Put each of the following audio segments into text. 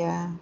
ya.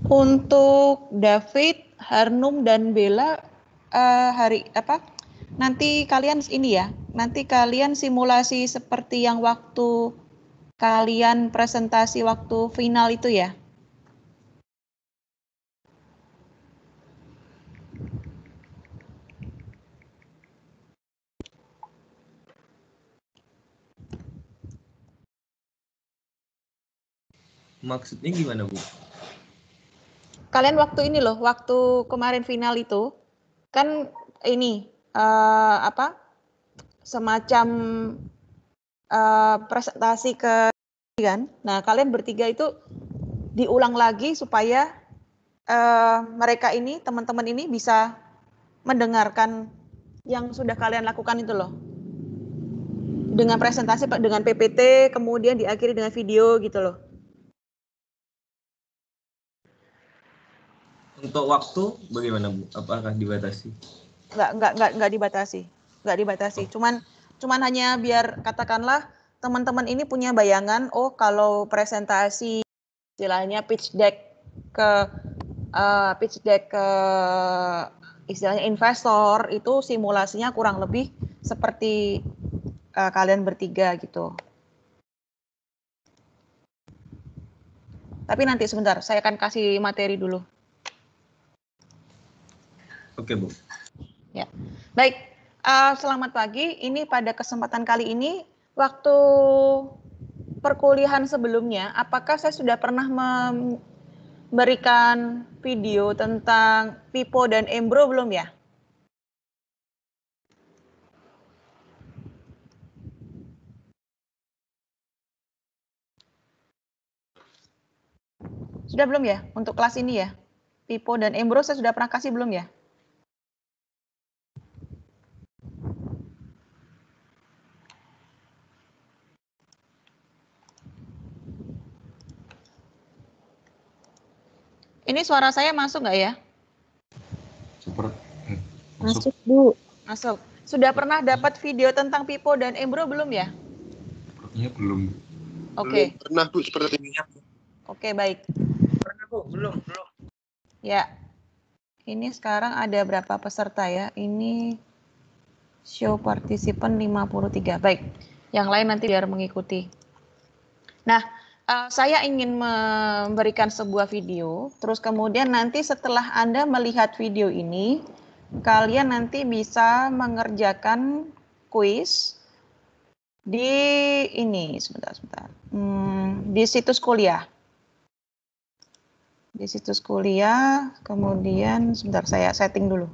Untuk David, Harnum dan Bella nanti kalian ini ya, nanti kalian simulasi seperti yang waktu kalian presentasi waktu final itu ya. Maksudnya gimana, Bu? Kalian waktu ini loh, waktu kemarin final itu kan ini semacam presentasi ke kan. Nah, kalian bertiga itu diulang lagi supaya mereka ini, teman-teman ini bisa mendengarkan yang sudah kalian lakukan itu loh. Dengan presentasi, dengan PPT, kemudian diakhiri dengan video gitu loh. Untuk waktu bagaimana, Bu? Apakah dibatasi? Nggak dibatasi. Nggak dibatasi. Cuman hanya biar katakanlah teman-teman ini punya bayangan, oh kalau presentasi istilahnya pitch deck ke istilahnya investor itu simulasinya kurang lebih seperti kalian bertiga gitu. Tapi nanti sebentar, saya akan kasih materi dulu. Oke, Bu. Ya, baik. Selamat pagi. Ini pada kesempatan kali ini, waktu perkuliahan sebelumnya, apakah saya sudah pernah memberikan video tentang Pipo dan Embro belum ya? Sudah belum ya? Untuk kelas ini ya? Pipo dan Embro saya sudah pernah kasih belum ya? Ini suara saya masuk nggak ya? Masuk, Bu. Masuk. Sudah pernah dapat video tentang Pipo dan Embro belum ya? Iya, belum. Oke. Belum pernah, Bu, sepertinya. Oke, baik. Pernah, Bu? Belum. Ya. Ini sekarang ada berapa peserta ya? Ini show participant 53. Baik. Yang lain nanti biar mengikuti. Nah, saya ingin memberikan sebuah video, terus kemudian nanti setelah Anda melihat video ini, kalian nanti bisa mengerjakan kuis di ini, sebentar. Di situs kuliah. Di situs kuliah, kemudian sebentar saya setting dulu.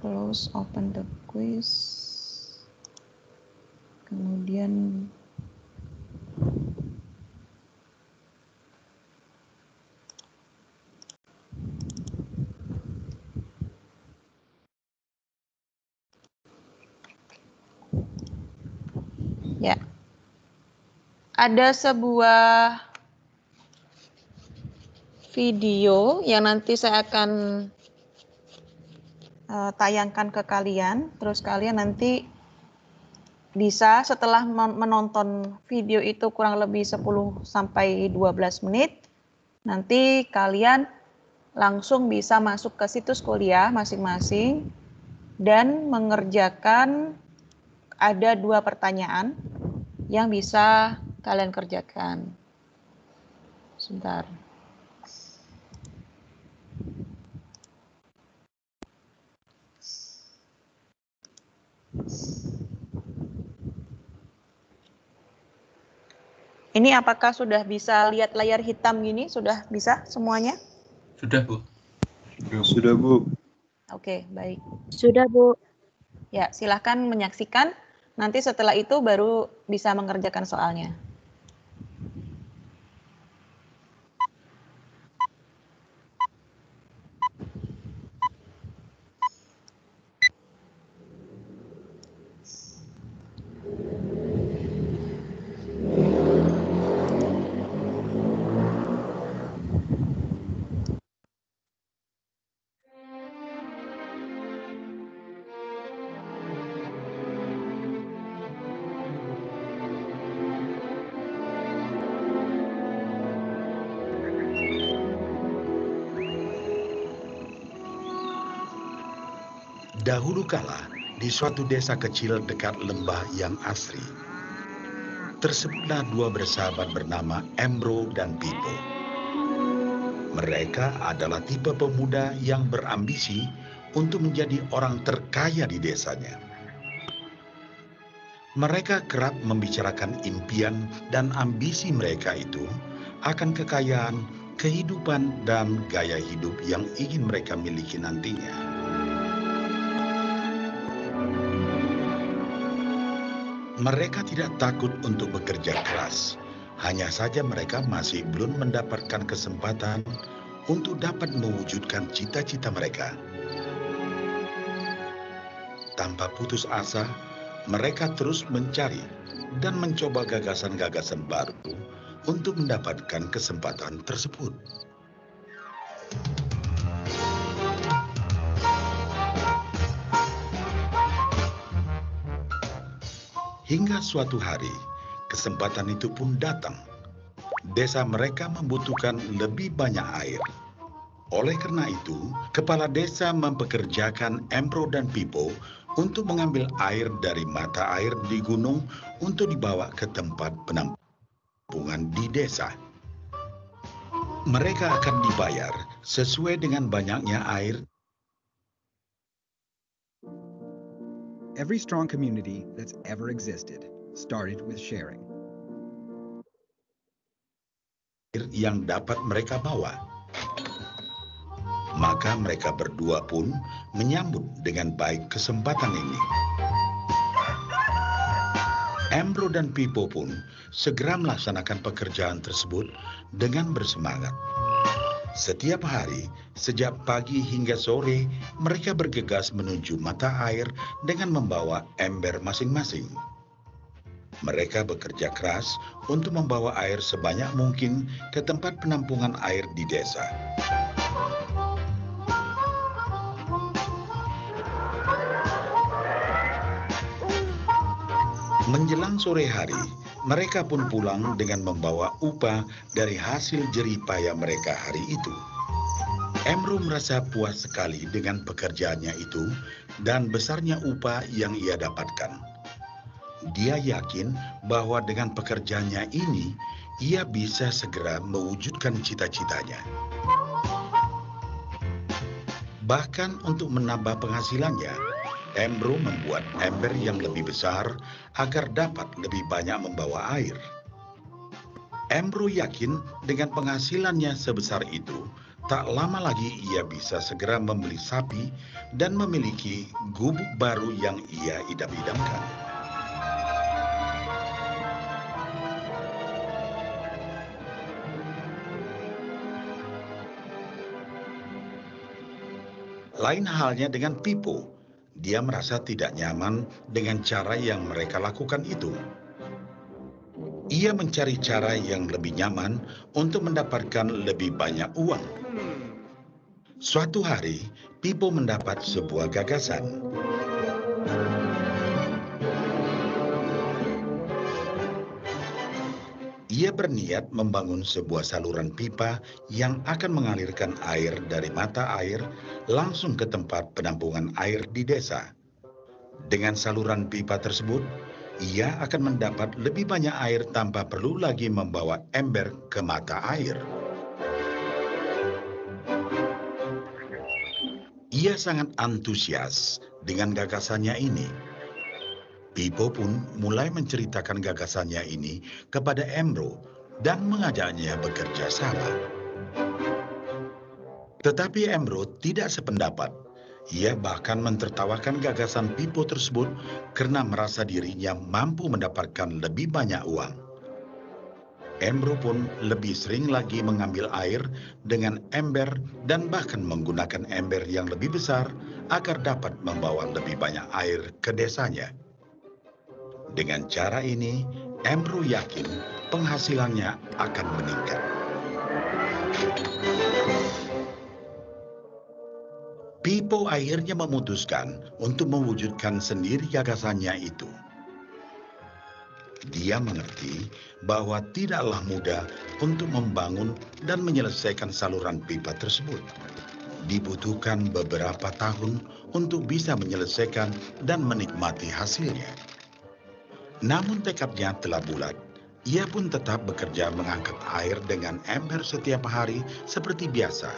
Close, open the quiz. Kemudian ya. Ada sebuah video yang nanti saya akan tayangkan ke kalian, terus kalian nanti bisa setelah menonton video itu kurang lebih 10 sampai 12 menit, nanti kalian langsung bisa masuk ke situs kuliah masing-masing dan mengerjakan ada 2 pertanyaan yang bisa kalian kerjakan. Sebentar. Ini apakah sudah bisa lihat layar hitam gini? Sudah bisa semuanya? Sudah, Bu. Sudah, Bu. Oke, baik. Sudah, Bu. Ya, silahkan menyaksikan. Nanti setelah itu baru bisa mengerjakan soalnya. Dahulu kala, di suatu desa kecil dekat lembah yang asri, tersebutlah 2 bersahabat bernama Embro dan Pipo. Mereka adalah tipe pemuda yang berambisi untuk menjadi orang terkaya di desanya. Mereka kerap membicarakan impian dan ambisi mereka itu akan kekayaan, kehidupan, dan gaya hidup yang ingin mereka miliki nantinya. Mereka tidak takut untuk bekerja keras, hanya saja mereka masih belum mendapatkan kesempatan untuk dapat mewujudkan cita-cita mereka. Tanpa putus asa, mereka terus mencari dan mencoba gagasan-gagasan baru untuk mendapatkan kesempatan tersebut. Hingga suatu hari, kesempatan itu pun datang. Desa mereka membutuhkan lebih banyak air. Oleh karena itu, kepala desa mempekerjakan Embro dan Pipo untuk mengambil air dari mata air di gunung untuk dibawa ke tempat penampungan di desa. Mereka akan dibayar sesuai dengan banyaknya air. Every strong community that's ever existed started with sharing. Yang dapat mereka bawa. Maka mereka berdua pun menyambut dengan baik kesempatan ini. Embro dan Pipo pun segera melaksanakan pekerjaan tersebut dengan bersemangat. Setiap hari, sejak pagi hingga sore, mereka bergegas menuju mata air dengan membawa ember masing-masing. Mereka bekerja keras untuk membawa air sebanyak mungkin ke tempat penampungan air di desa. Menjelang sore hari, mereka pun pulang dengan membawa upah dari hasil jerih payah mereka hari itu. Embro merasa puas sekali dengan pekerjaannya itu dan besarnya upah yang ia dapatkan. Dia yakin bahwa dengan pekerjaannya ini, ia bisa segera mewujudkan cita-citanya. Bahkan untuk menambah penghasilannya, Embro membuat ember yang lebih besar agar dapat lebih banyak membawa air. Embro yakin dengan penghasilannya sebesar itu, tak lama lagi ia bisa segera membeli sapi dan memiliki gubuk baru yang ia idam-idamkan. Lain halnya dengan Pipo. Dia merasa tidak nyaman dengan cara yang mereka lakukan itu. Ia mencari cara yang lebih nyaman untuk mendapatkan lebih banyak uang. Suatu hari, Pipo mendapat sebuah gagasan. Ia berniat membangun sebuah saluran pipa yang akan mengalirkan air dari mata air langsung ke tempat penampungan air di desa. Dengan saluran pipa tersebut, ia akan mendapat lebih banyak air tanpa perlu lagi membawa ember ke mata air. Ia sangat antusias dengan gagasannya ini. Pipo pun mulai menceritakan gagasannya ini kepada Embro dan mengajaknya bekerja sama. Tetapi Embro tidak sependapat. Ia bahkan mentertawakan gagasan Pipo tersebut karena merasa dirinya mampu mendapatkan lebih banyak uang. Embro pun lebih sering lagi mengambil air dengan ember dan bahkan menggunakan ember yang lebih besar agar dapat membawa lebih banyak air ke desanya. Dengan cara ini, Embro yakin penghasilannya akan meningkat. Pipo akhirnya memutuskan untuk mewujudkan sendiri gagasannya itu. Dia mengerti bahwa tidaklah mudah untuk membangun dan menyelesaikan saluran pipa tersebut. Dibutuhkan beberapa tahun untuk bisa menyelesaikan dan menikmati hasilnya. Namun tekadnya telah bulat. Ia pun tetap bekerja mengangkat air dengan ember setiap hari seperti biasa.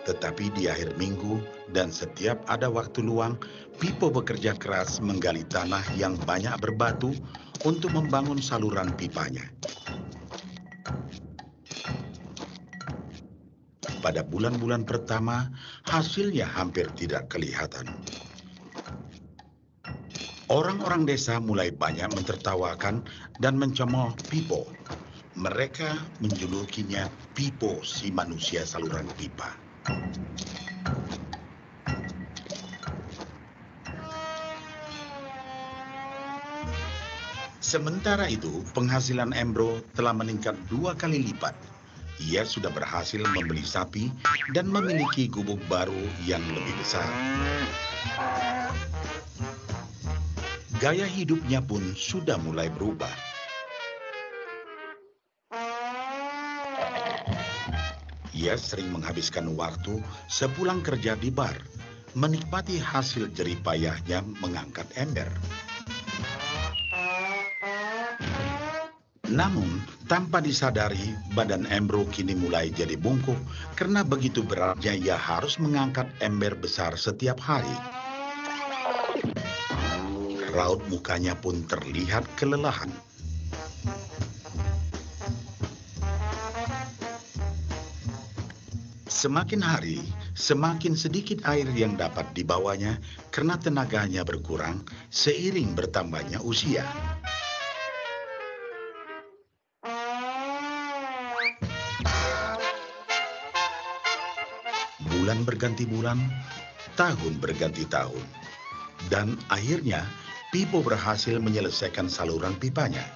Tetapi di akhir minggu dan setiap ada waktu luang, Pipo bekerja keras menggali tanah yang banyak berbatu untuk membangun saluran pipanya. Pada bulan-bulan pertama, hasilnya hampir tidak kelihatan. Orang-orang desa mulai banyak mentertawakan dan mencemooh Pipo. Mereka menjulukinya Pipo si manusia saluran pipa. Sementara itu, penghasilan Embro telah meningkat 2 kali lipat. Ia sudah berhasil membeli sapi dan memiliki gubuk baru yang lebih besar. Gaya hidupnya pun sudah mulai berubah. Ia sering menghabiskan waktu sepulang kerja di bar, menikmati hasil jerih payahnya mengangkat ember. Namun, tanpa disadari, badan Embro kini mulai jadi bungkuk karena begitu beratnya ia harus mengangkat ember besar setiap hari. Raut mukanya pun terlihat kelelahan. Semakin hari, semakin sedikit air yang dapat dibawanya karena tenaganya berkurang seiring bertambahnya usia. Bulan berganti bulan, tahun berganti tahun. Dan akhirnya, Pipo berhasil menyelesaikan saluran pipanya.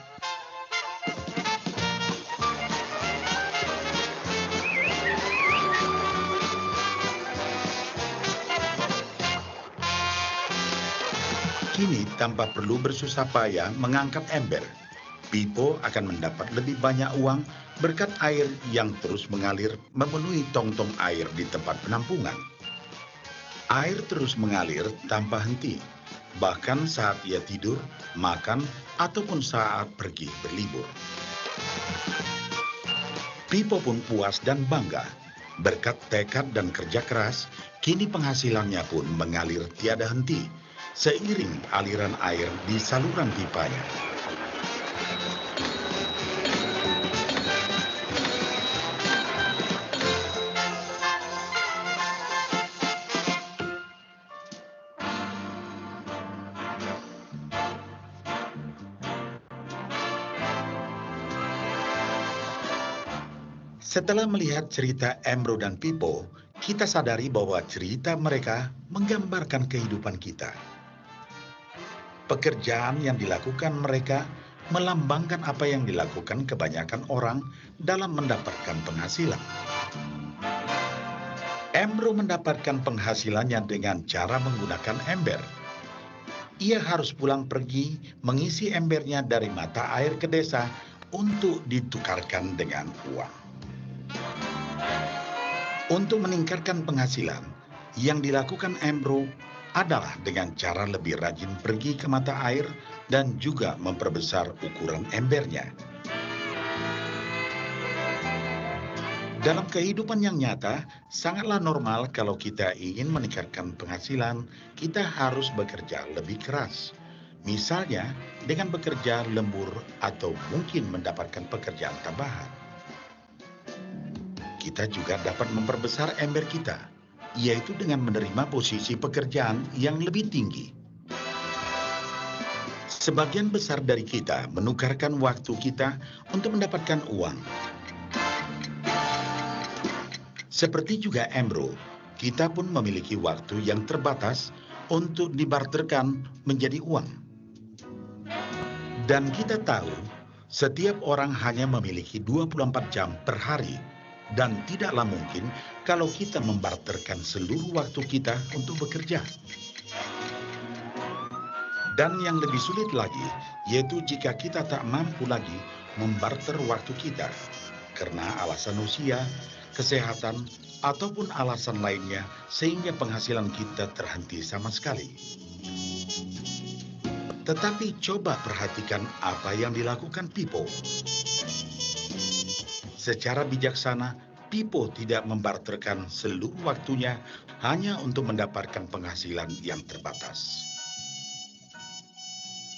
Kini, tanpa perlu bersusah payah mengangkat ember, Pipo akan mendapat lebih banyak uang berkat air yang terus mengalir memenuhi tong-tong air di tempat penampungan. Air terus mengalir tanpa henti, bahkan saat ia tidur, makan, ataupun saat pergi berlibur. Pipo pun puas dan bangga. Berkat tekad dan kerja keras, kini penghasilannya pun mengalir tiada henti, seiring aliran air di saluran pipanya. Setelah melihat cerita Embro dan Pipo, kita sadari bahwa cerita mereka menggambarkan kehidupan kita. Pekerjaan yang dilakukan mereka melambangkan apa yang dilakukan kebanyakan orang dalam mendapatkan penghasilan. Embro mendapatkan penghasilannya dengan cara menggunakan ember. Ia harus pulang pergi mengisi embernya dari mata air ke desa untuk ditukarkan dengan uang. Untuk meningkatkan penghasilan, yang dilakukan Ambro adalah dengan cara lebih rajin pergi ke mata air dan juga memperbesar ukuran embernya. Dalam kehidupan yang nyata, sangatlah normal kalau kita ingin meningkatkan penghasilan, kita harus bekerja lebih keras. Misalnya, dengan bekerja lembur atau mungkin mendapatkan pekerjaan tambahan. Kita juga dapat memperbesar ember kita, yaitu dengan menerima posisi pekerjaan yang lebih tinggi. Sebagian besar dari kita menukarkan waktu kita untuk mendapatkan uang. Seperti juga Ambro, kita pun memiliki waktu yang terbatas untuk dibarterkan menjadi uang. Dan kita tahu, setiap orang hanya memiliki 24 jam per hari, dan tidaklah mungkin kalau kita membarterkan seluruh waktu kita untuk bekerja. Dan yang lebih sulit lagi, yaitu jika kita tak mampu lagi membarter waktu kita, karena alasan usia, kesehatan, ataupun alasan lainnya, sehingga penghasilan kita terhenti sama sekali. Tetapi coba perhatikan apa yang dilakukan Pipo. Secara bijaksana, Pipo tidak membarterkan seluruh waktunya hanya untuk mendapatkan penghasilan yang terbatas.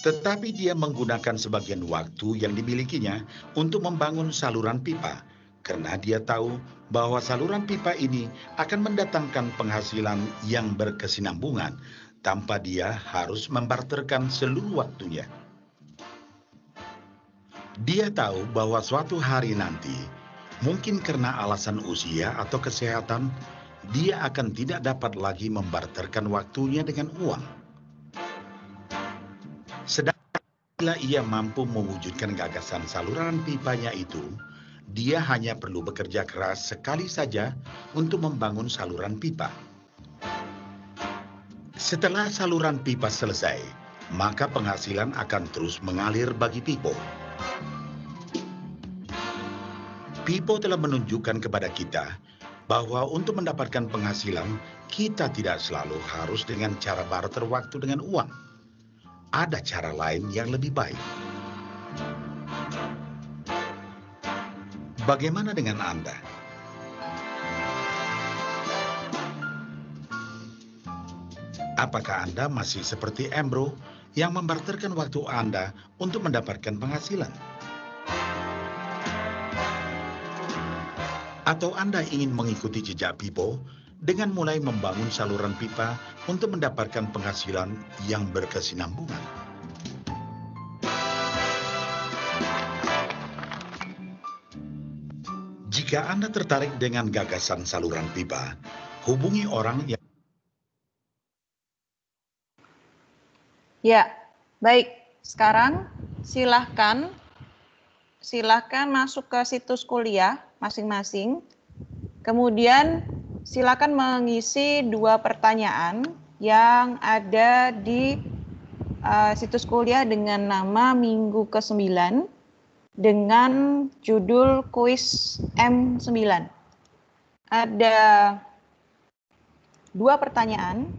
Tetapi dia menggunakan sebagian waktu yang dimilikinya untuk membangun saluran pipa, karena dia tahu bahwa saluran pipa ini akan mendatangkan penghasilan yang berkesinambungan, tanpa dia harus membarterkan seluruh waktunya. Dia tahu bahwa suatu hari nanti, mungkin karena alasan usia atau kesehatan, dia akan tidak dapat lagi membarterkan waktunya dengan uang. Sedangkan bila ia mampu mewujudkan gagasan saluran pipanya itu, dia hanya perlu bekerja keras sekali saja untuk membangun saluran pipa. Setelah saluran pipa selesai, maka penghasilan akan terus mengalir bagi Pipo. Pipo telah menunjukkan kepada kita bahwa untuk mendapatkan penghasilan, kita tidak selalu harus dengan cara barter waktu dengan uang. Ada cara lain yang lebih baik. Bagaimana dengan Anda? Apakah Anda masih seperti Ambro yang membarterkan waktu Anda untuk mendapatkan penghasilan? Atau Anda ingin mengikuti jejak Pipo dengan mulai membangun saluran pipa untuk mendapatkan penghasilan yang berkesinambungan? Jika Anda tertarik dengan gagasan saluran pipa, hubungi orang yang... Ya, baik. Sekarang silahkan masuk ke situs kuliah masing-masing. Kemudian silakan mengisi 2 pertanyaan yang ada di situs kuliah dengan nama minggu ke-9 dengan judul kuis M9. Ada 2 pertanyaan,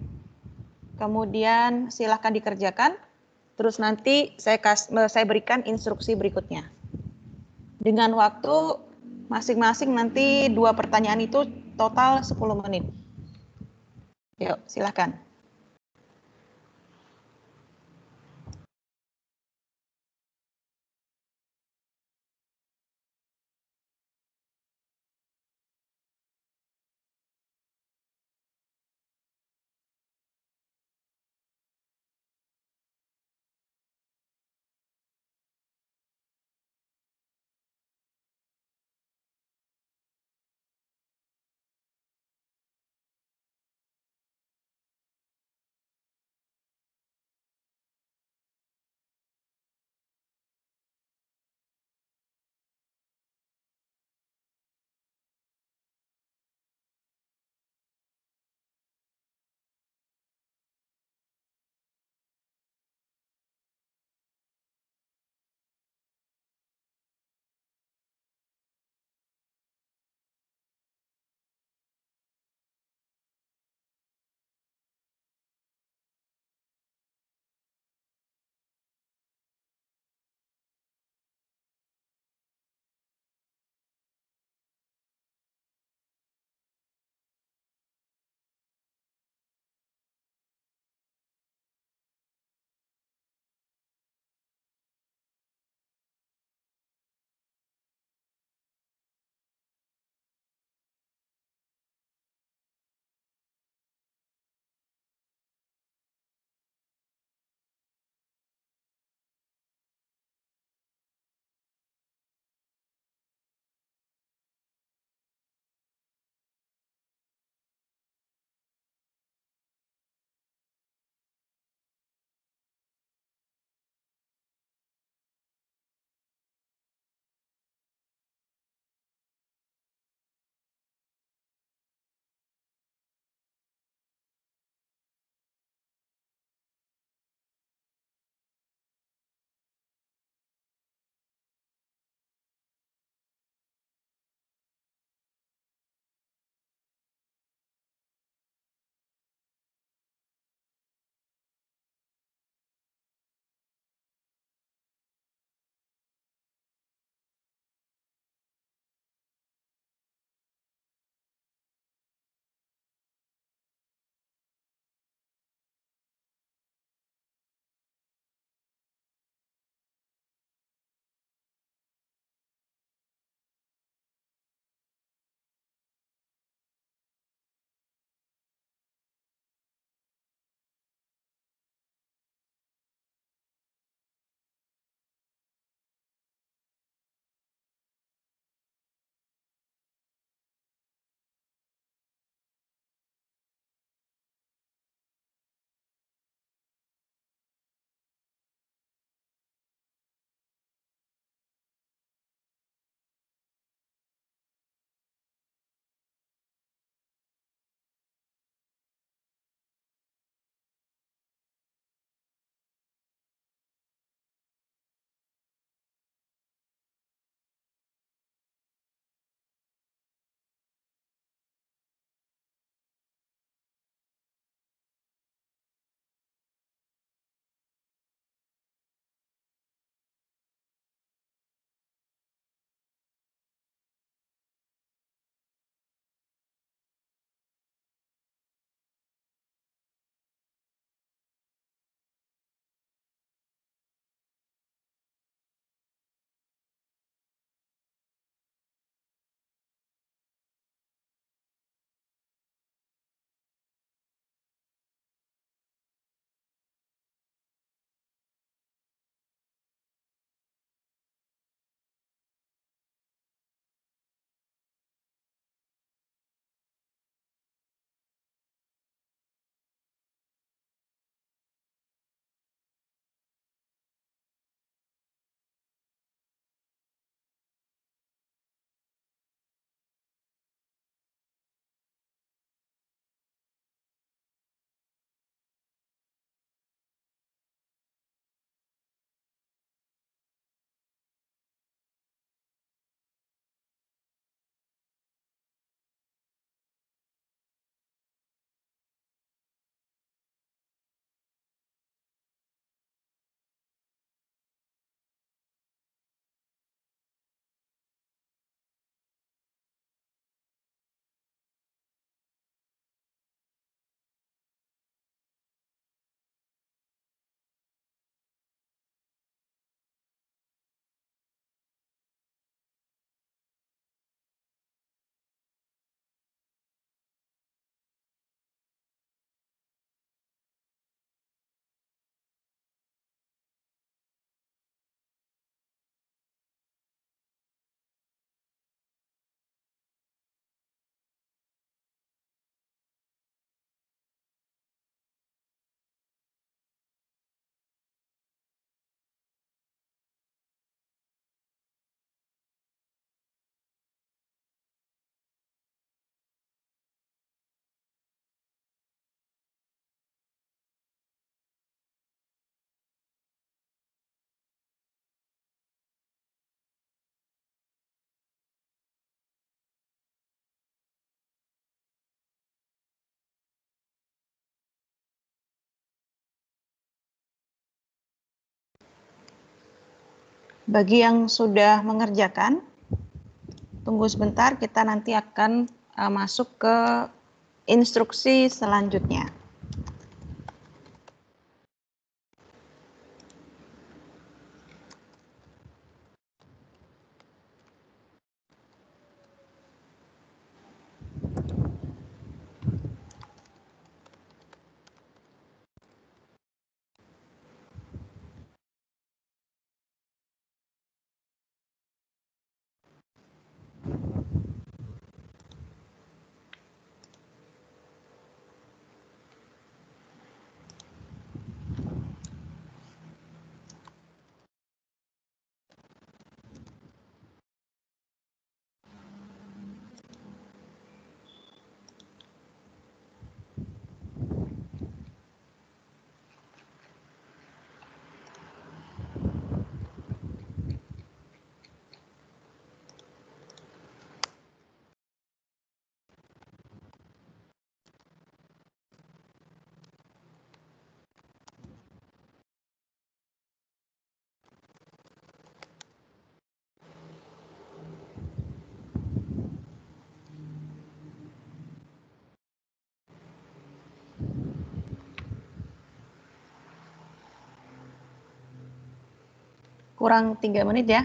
kemudian silakan dikerjakan, terus nanti saya berikan instruksi berikutnya. Dengan waktu masing-masing nanti 2 pertanyaan itu total 10 menit. Yuk, silakan. Bagi yang sudah mengerjakan, tunggu sebentar, kita nanti akan masuk ke instruksi selanjutnya. Kurang 3 menit ya.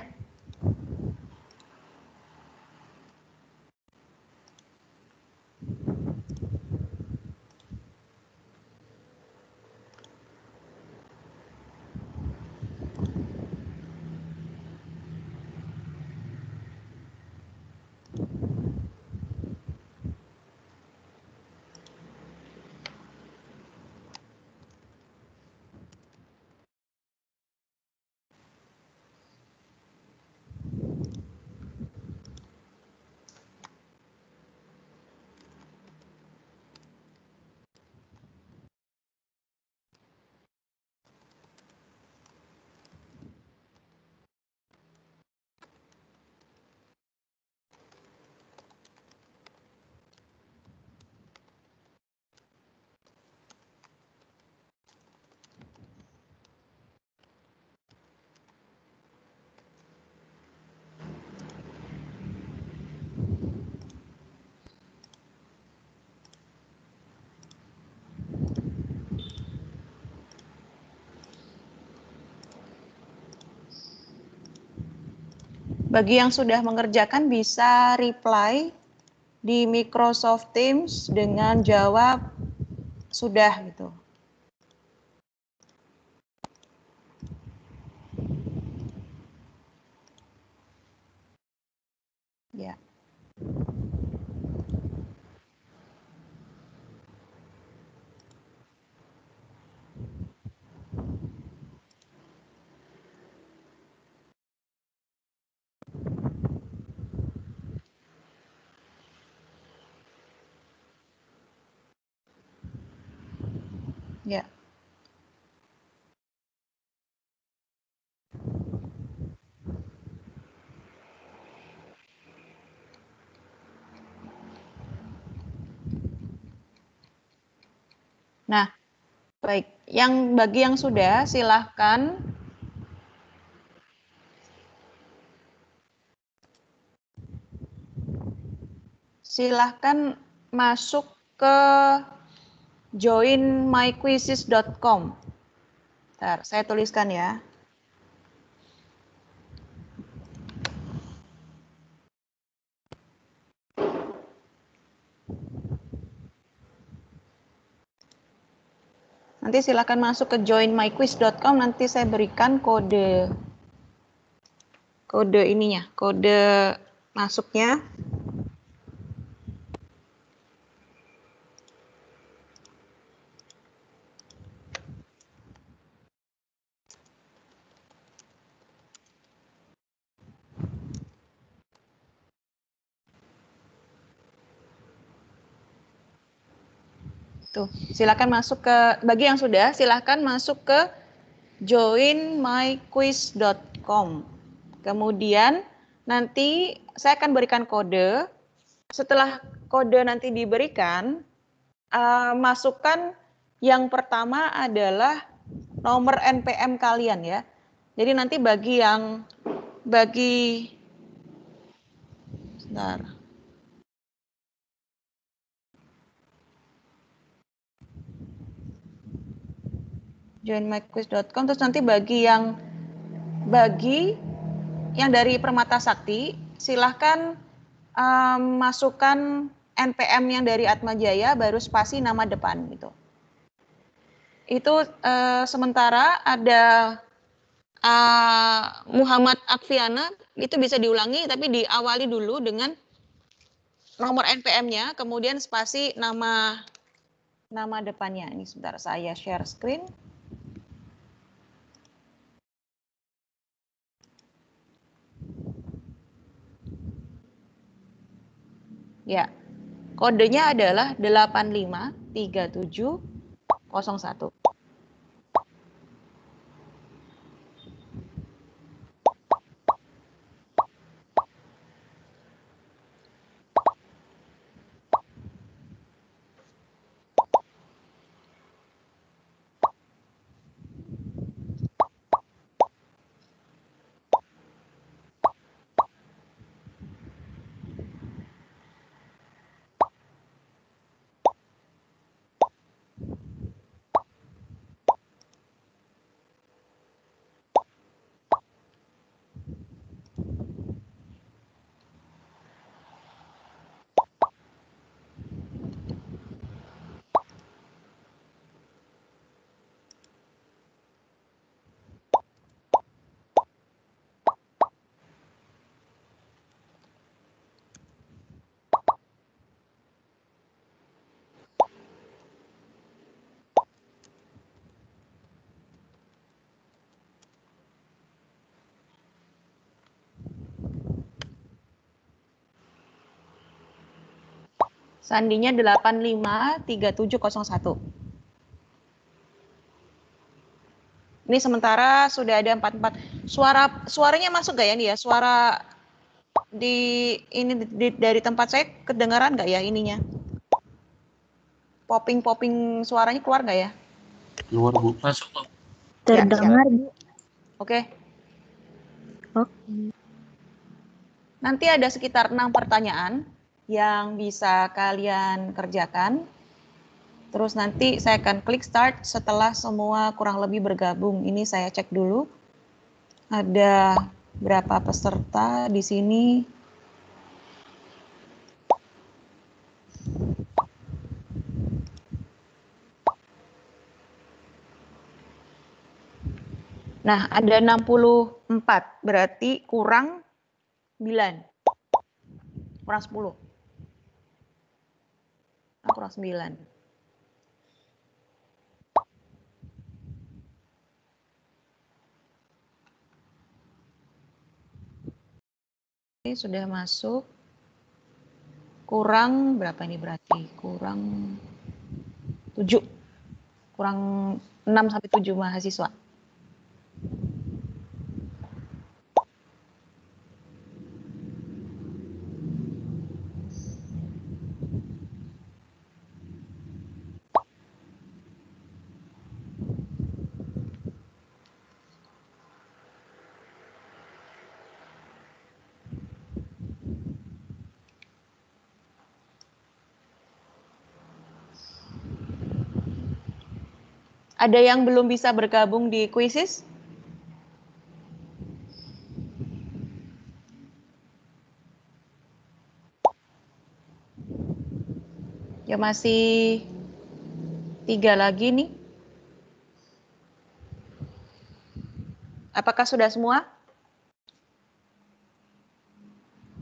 Bagi yang sudah mengerjakan bisa reply di Microsoft Teams dengan jawab sudah gitu. Ya. Ya. Nah, baik. Bagi yang sudah, silahkan masuk ke joinmyquizzes.com. Bentar, saya tuliskan ya. Nanti silakan masuk ke joinmyquiz.com, nanti saya berikan kode ininya, kode masuknya. Tuh, silakan masuk ke, bagi yang sudah, silakan masuk ke joinmyquiz.com. Kemudian nanti saya akan berikan kode. Setelah kode nanti diberikan, masukkan yang pertama adalah nomor NPM kalian ya. Jadi nanti bagi yang bagi, sebentar. joinmyquiz.com, terus nanti bagi yang dari Permata Sakti, silahkan masukkan NPM yang dari Atmajaya baru spasi nama depan gitu. Itu sementara ada Muhammad Akviana, itu bisa diulangi tapi diawali dulu dengan nomor NPM-nya, kemudian spasi nama depannya. Ini sebentar saya share screen. Ya, kodenya adalah 853701. Sandinya 853701. Ini sementara sudah ada 44. Suaranya masuk gak ya nih ya? Suara dari tempat saya kedengaran nggak ya ininya? Popping suaranya keluar nggak ya? Keluar, Bu. Masuk. Terdengar, Bu. Oke. Oke. Nanti ada sekitar 6 pertanyaan yang bisa kalian kerjakan. Terus nanti saya akan klik start setelah semua kurang lebih bergabung. Ini saya cek dulu. Ada berapa peserta di sini? Nah, ada 64, berarti kurang 9. Kurang 10. Kurang 9. Ini sudah masuk. Kurang berapa ini berarti? Kurang 7. Kurang 6 sampai 7 mahasiswa. Ada yang belum bisa bergabung di Quizzes? Ya masih 3 lagi nih. Apakah sudah semua?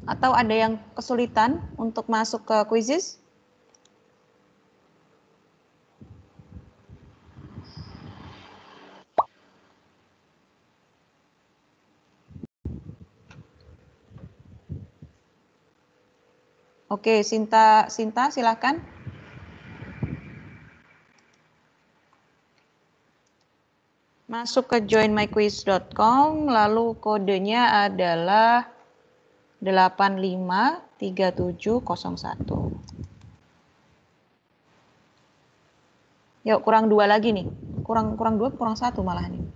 Atau ada yang kesulitan untuk masuk ke Quizzes? Oke, Sinta silakan. Masuk ke joinmyquiz.com, lalu kodenya adalah 853701. Yuk, kurang 2 lagi nih. Kurang 2, kurang 1 malah nih.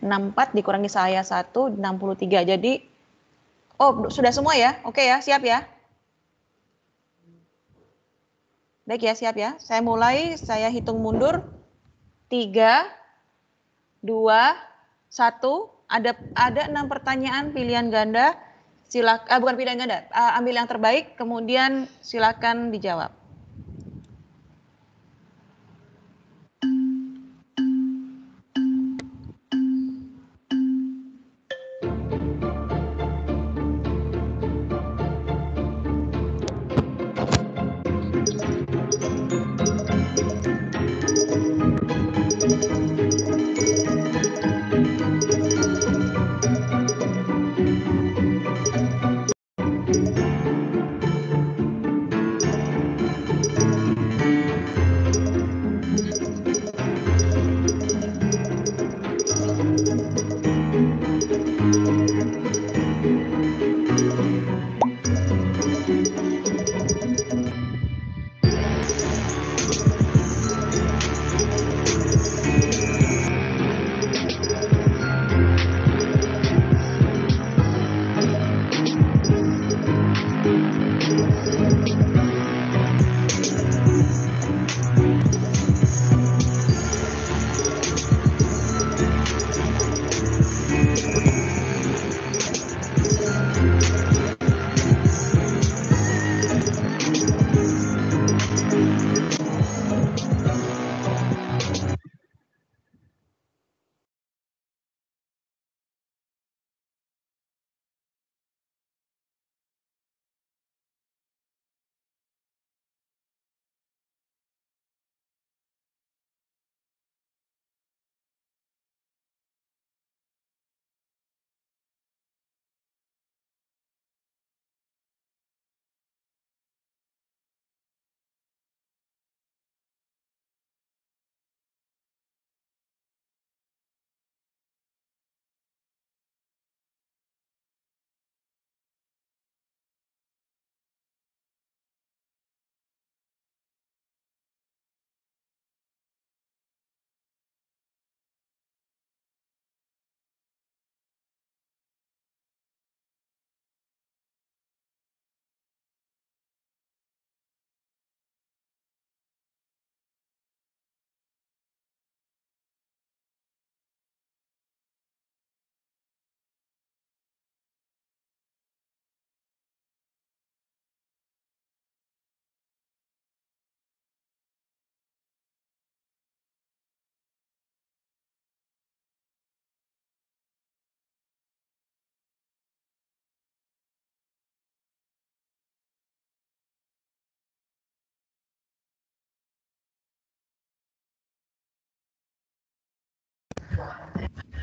64 dikurangi saya 1, 63. Jadi, oh sudah semua ya? Oke ya, siap ya? Baik ya, siap ya. Saya mulai, saya hitung mundur. 3, 2, 1. Ada 6 pertanyaan pilihan ganda. Bukan pilihan ganda, ambil yang terbaik, kemudian silakan dijawab.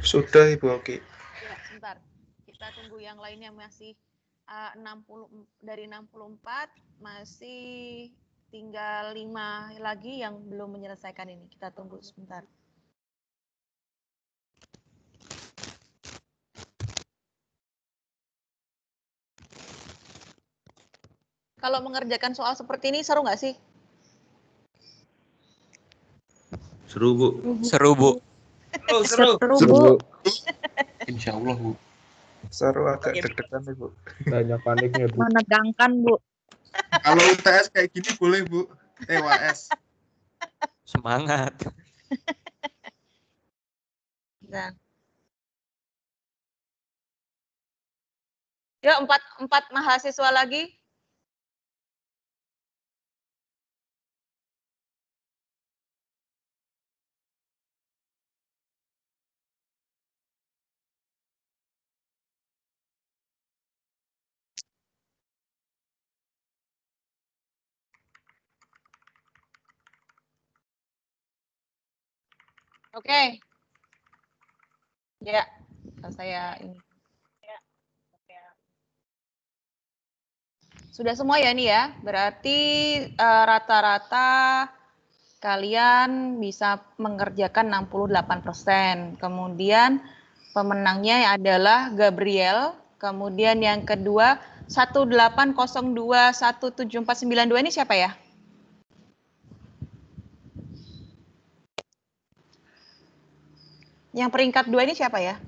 Sudah Ibu Oki. Ya, sebentar. Kita tunggu yang lainnya masih 60 dari 64 masih tinggal 5 lagi yang belum menyelesaikan ini. Kita tunggu sebentar. Kalau mengerjakan soal seperti ini seru nggak sih? Seru, Bu. Seru Bu. Seru. Bu. Insya Allah Bu. Seru, agak deg-degan nih, Bu. Banyak paniknya Bu. Menegangkan, Bu. Kalau UTS kayak gini boleh, Bu. TWS. Semangat. Nah. Ya, empat mahasiswa lagi. Oke. Ya, saya ini. Sudah semua ya ini ya. Berarti rata-rata kalian bisa mengerjakan 68%. Kemudian pemenangnya adalah Gabriel. Kemudian yang kedua 180217492 ini siapa ya? Yang peringkat 2 ini siapa ya?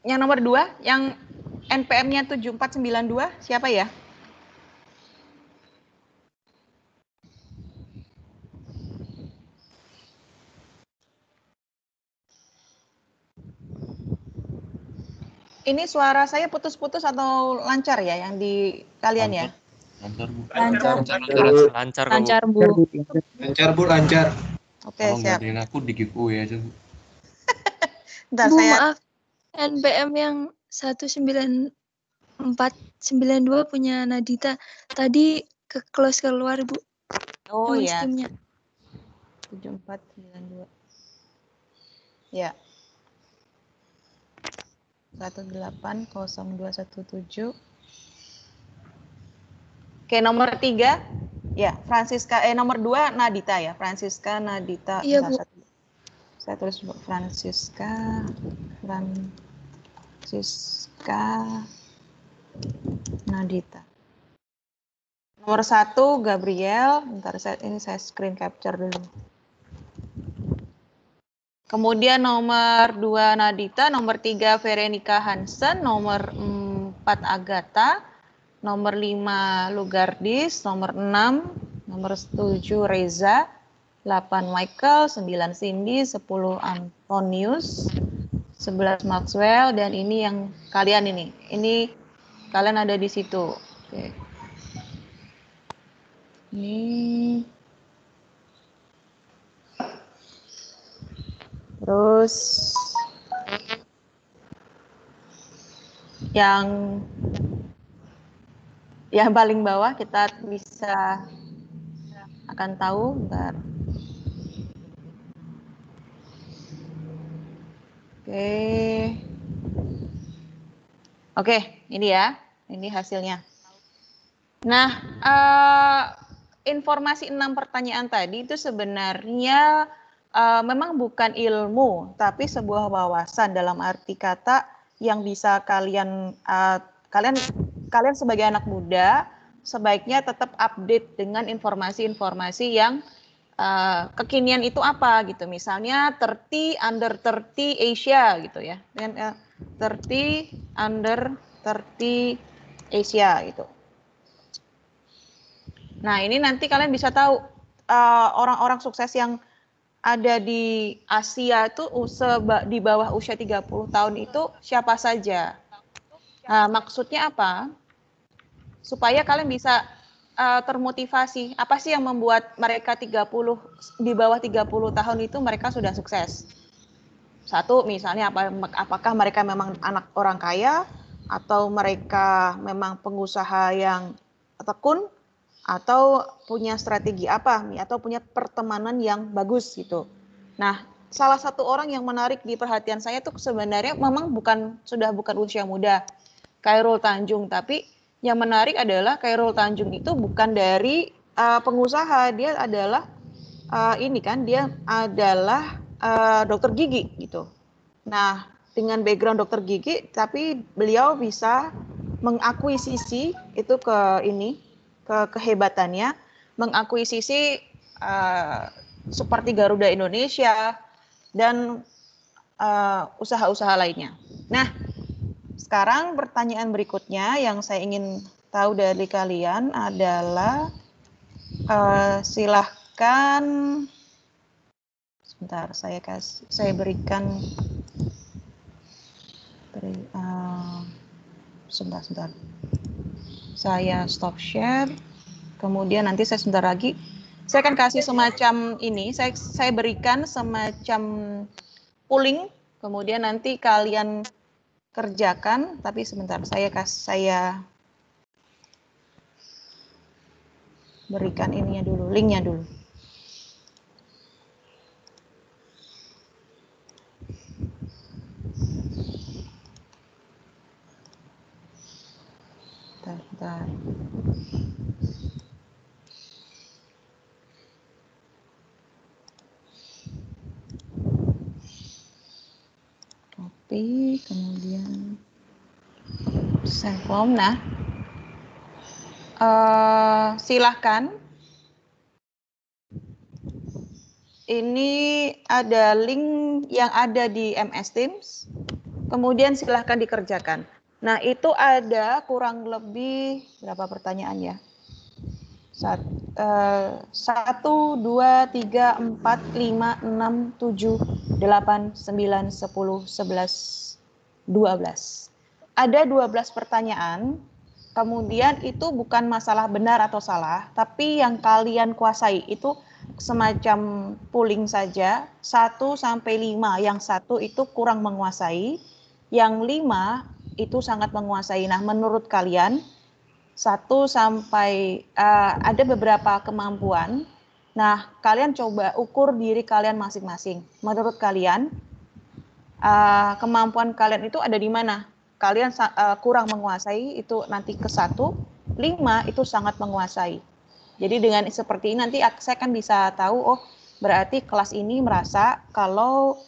Yang nomor 2, yang NPM-nya 7492, siapa ya? Ini suara saya putus-putus atau lancar ya yang di kalian ya? Lancar, Bu. Lancar. Lancar, Lancar, Bu. Bu. Lancar Bu, lancar. Oke, Tolong siap. gantiin aku di giveaway aja, Bu. Bentar, Bu, saya maaf. NPM yang 19492 punya Nadita. Tadi ke close keluar, Bu. oh Yang ya, Steam-nya. 7492. Ya. 1800217. Oke, nomor 3. Ya, nomor 2 Nadita ya. Francisca Nadita. Iya, Bentar, Bu. saya tulis Francisca Nadita. Nomor 1 Gabriel. Bentar, ini saya screen capture dulu. Kemudian nomor 2 Nadita, nomor 3 Veronica Hansen, nomor 4 Agatha, nomor 5 Lugardis, nomor 6, nomor 7 Reza, 8 Michael, 9 Cindy, 10 Antonius, 11 Maxwell, dan ini yang kalian ini. Ini kalian ada di situ. Oke. Ini. Terus yang paling bawah kita bisa akan tahu, bentar. Oke, ini ya, ini hasilnya. Nah, informasi 6 pertanyaan tadi itu sebenarnya memang bukan ilmu, tapi sebuah wawasan dalam arti kata yang bisa kalian sebagai anak muda sebaiknya tetap update dengan informasi-informasi yang kekinian itu apa gitu. Misalnya 30 under 30 Asia gitu ya. 30 under 30 Asia gitu. Nah, ini nanti kalian bisa tahu orang-orang sukses yang ada di Asia itu di bawah usia 30 tahun itu siapa saja. Nah, maksudnya apa? Supaya kalian bisa termotivasi. Apa sih yang membuat mereka di bawah 30 tahun itu mereka sudah sukses? Satu, misalnya apakah mereka memang anak orang kaya atau mereka memang pengusaha yang tekun atau punya strategi apa atau punya pertemanan yang bagus gitu. Nah, salah satu orang yang menarik di perhatian saya tuh sebenarnya memang sudah bukan usia muda, Khairul Tanjung, tapi yang menarik adalah Khairul Tanjung itu bukan dari pengusaha, dia adalah dia adalah dokter gigi gitu. Nah, dengan background dokter gigi, tapi beliau bisa mengakuisisi itu kehebatannya, mengakuisisi seperti Garuda Indonesia dan usaha-usaha lainnya. Nah, sekarang pertanyaan berikutnya yang saya ingin tahu dari kalian adalah silahkan sebentar, saya berikan sebentar. Saya stop share. Kemudian nanti saya sebentar lagi saya akan kasih semacam ini, saya berikan semacam polling, kemudian nanti kalian kerjakan, tapi sebentar saya berikan ininya dulu, linknya dulu. Bentar. Copy, kemudian Send form. Nah, silahkan. Ini ada link yang ada di MS Teams. Kemudian silahkan dikerjakan. Nah, itu ada kurang lebih berapa pertanyaan ya? 1, 2, 3, 4, 5, 6, 7, 8, 9, 10, 11, 12. Ada 12 pertanyaan. Kemudian itu bukan masalah benar atau salah, tapi yang kalian kuasai itu semacam pooling saja, 1 sampai 5. Yang 1 itu kurang menguasai, yang 5 itu sangat menguasai. Nah, menurut kalian 1 sampai ada beberapa kemampuan. Nah, kalian coba ukur diri kalian masing-masing. Menurut kalian kemampuan kalian itu ada di mana? Kalian kurang menguasai itu nanti ke 1, 5 itu sangat menguasai. Jadi dengan seperti ini nanti saya kan bisa tahu, oh berarti kelas ini merasa kalau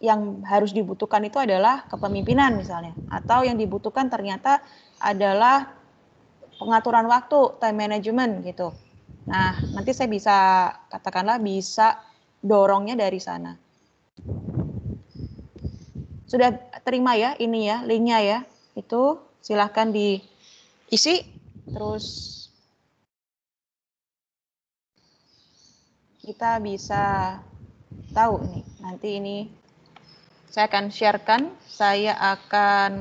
yang harus dibutuhkan itu adalah kepemimpinan misalnya. Atau yang dibutuhkan ternyata adalah pengaturan waktu, time management gitu. Nah, nanti saya bisa katakanlah bisa dorongnya dari sana. Sudah terima ya ini ya, linknya ya. Itu silahkan diisi, terus kita bisa tahu nih, nanti ini saya akan sharekan, saya akan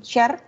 share.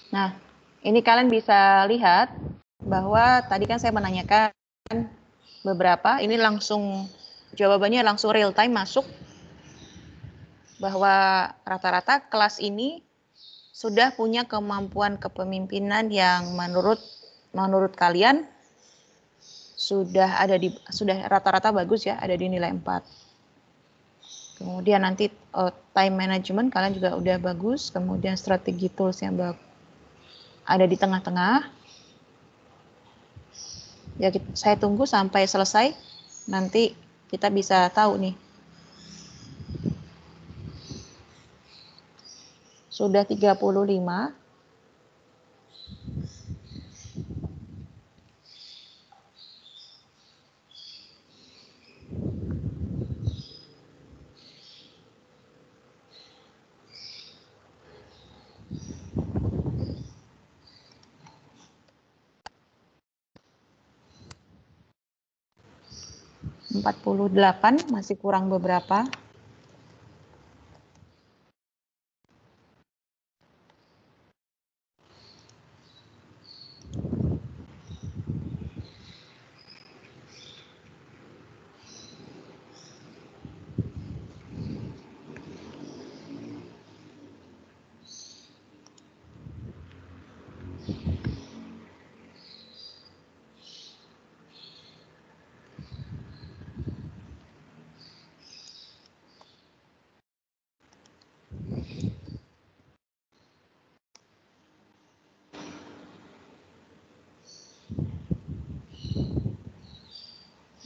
Nah, ini kalian bisa lihat bahwa tadi kan saya menanyakan beberapa, ini langsung jawabannya langsung real time masuk, bahwa rata-rata kelas ini sudah punya kemampuan kepemimpinan yang menurut kalian sudah rata-rata bagus ya, ada di nilai 4. Kemudian nanti time management kalian juga udah bagus, kemudian strategi tools yang ada di tengah-tengah. Ya, saya tunggu sampai selesai, nanti kita bisa tahu nih. Sudah 35. .48 masih kurang beberapa.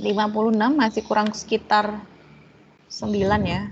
.56 masih kurang sekitar 9 ya.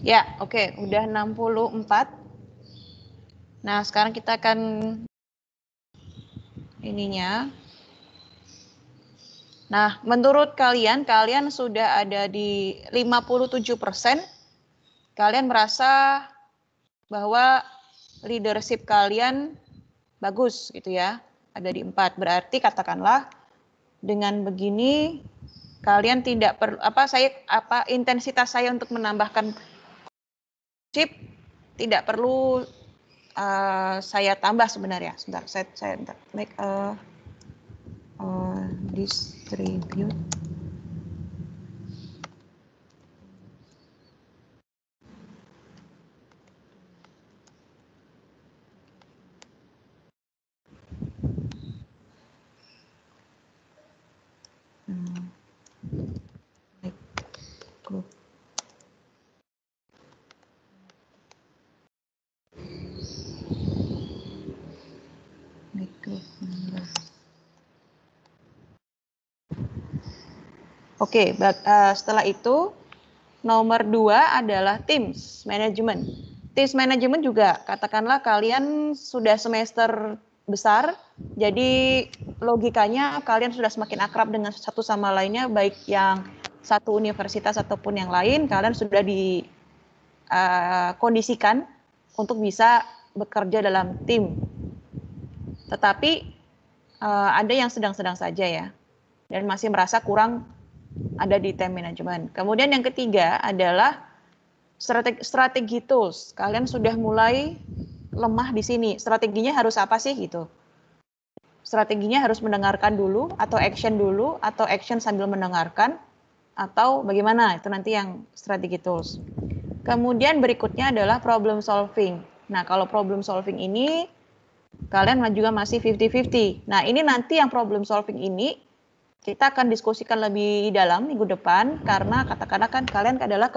Ya, oke, udah 64. Nah, sekarang kita akan ininya. Nah, menurut kalian sudah ada di 57%. Kalian merasa bahwa leadership kalian bagus gitu ya. Ada di 4. Berarti katakanlah dengan begini kalian tidak perlu intensitas saya untuk menambahkan chip tidak perlu saya tambah sebenarnya. Sebentar, saya make distribute. Group. Oke, setelah itu nomor 2 adalah Teams Management. Teams Management juga katakanlah kalian sudah semester besar, jadi logikanya kalian sudah semakin akrab dengan satu sama lainnya, baik yang satu universitas ataupun yang lain, kalian sudah dikondisikan untuk bisa bekerja dalam tim. Tetapi ada yang sedang-sedang saja ya, dan masih merasa kurang ada di time management. Kemudian yang ketiga adalah strategi tools. Kalian sudah mulai lemah di sini. Strateginya harus apa sih gitu? Strateginya harus mendengarkan dulu, atau action sambil mendengarkan, atau bagaimana? Itu nanti yang strategi tools. Kemudian berikutnya adalah problem solving. Nah, kalau problem solving ini kalian juga masih 50-50. Nah, ini nanti yang problem solving ini kita akan diskusikan lebih dalam minggu depan, karena katakanlah kan kalian adalah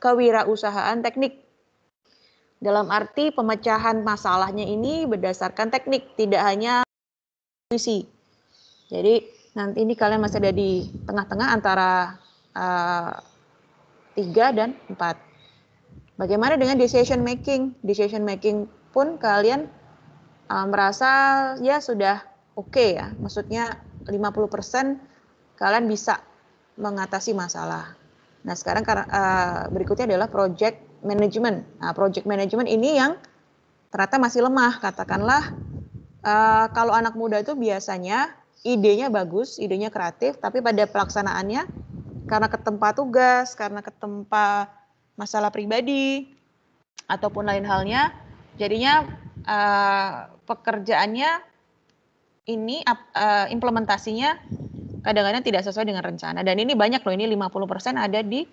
kewirausahaan teknik. Dalam arti pemecahan masalahnya ini berdasarkan teknik, tidak hanya intuisi. Jadi nanti ini kalian masih ada di tengah-tengah antara 3 dan 4. Bagaimana dengan decision making? Decision making pun kalian merasa ya sudah oke ya, maksudnya 50% kalian bisa mengatasi masalah. Nah, sekarang berikutnya adalah project management. Nah, project management ini yang ternyata masih lemah. Katakanlah kalau anak muda itu biasanya idenya bagus, idenya kreatif, tapi pada pelaksanaannya karena ketempa tugas, karena ketempa masalah pribadi, ataupun lain halnya, jadinya pekerjaannya ini implementasinya kadang-kadang tidak sesuai dengan rencana. Dan ini banyak loh, ini 50% ada di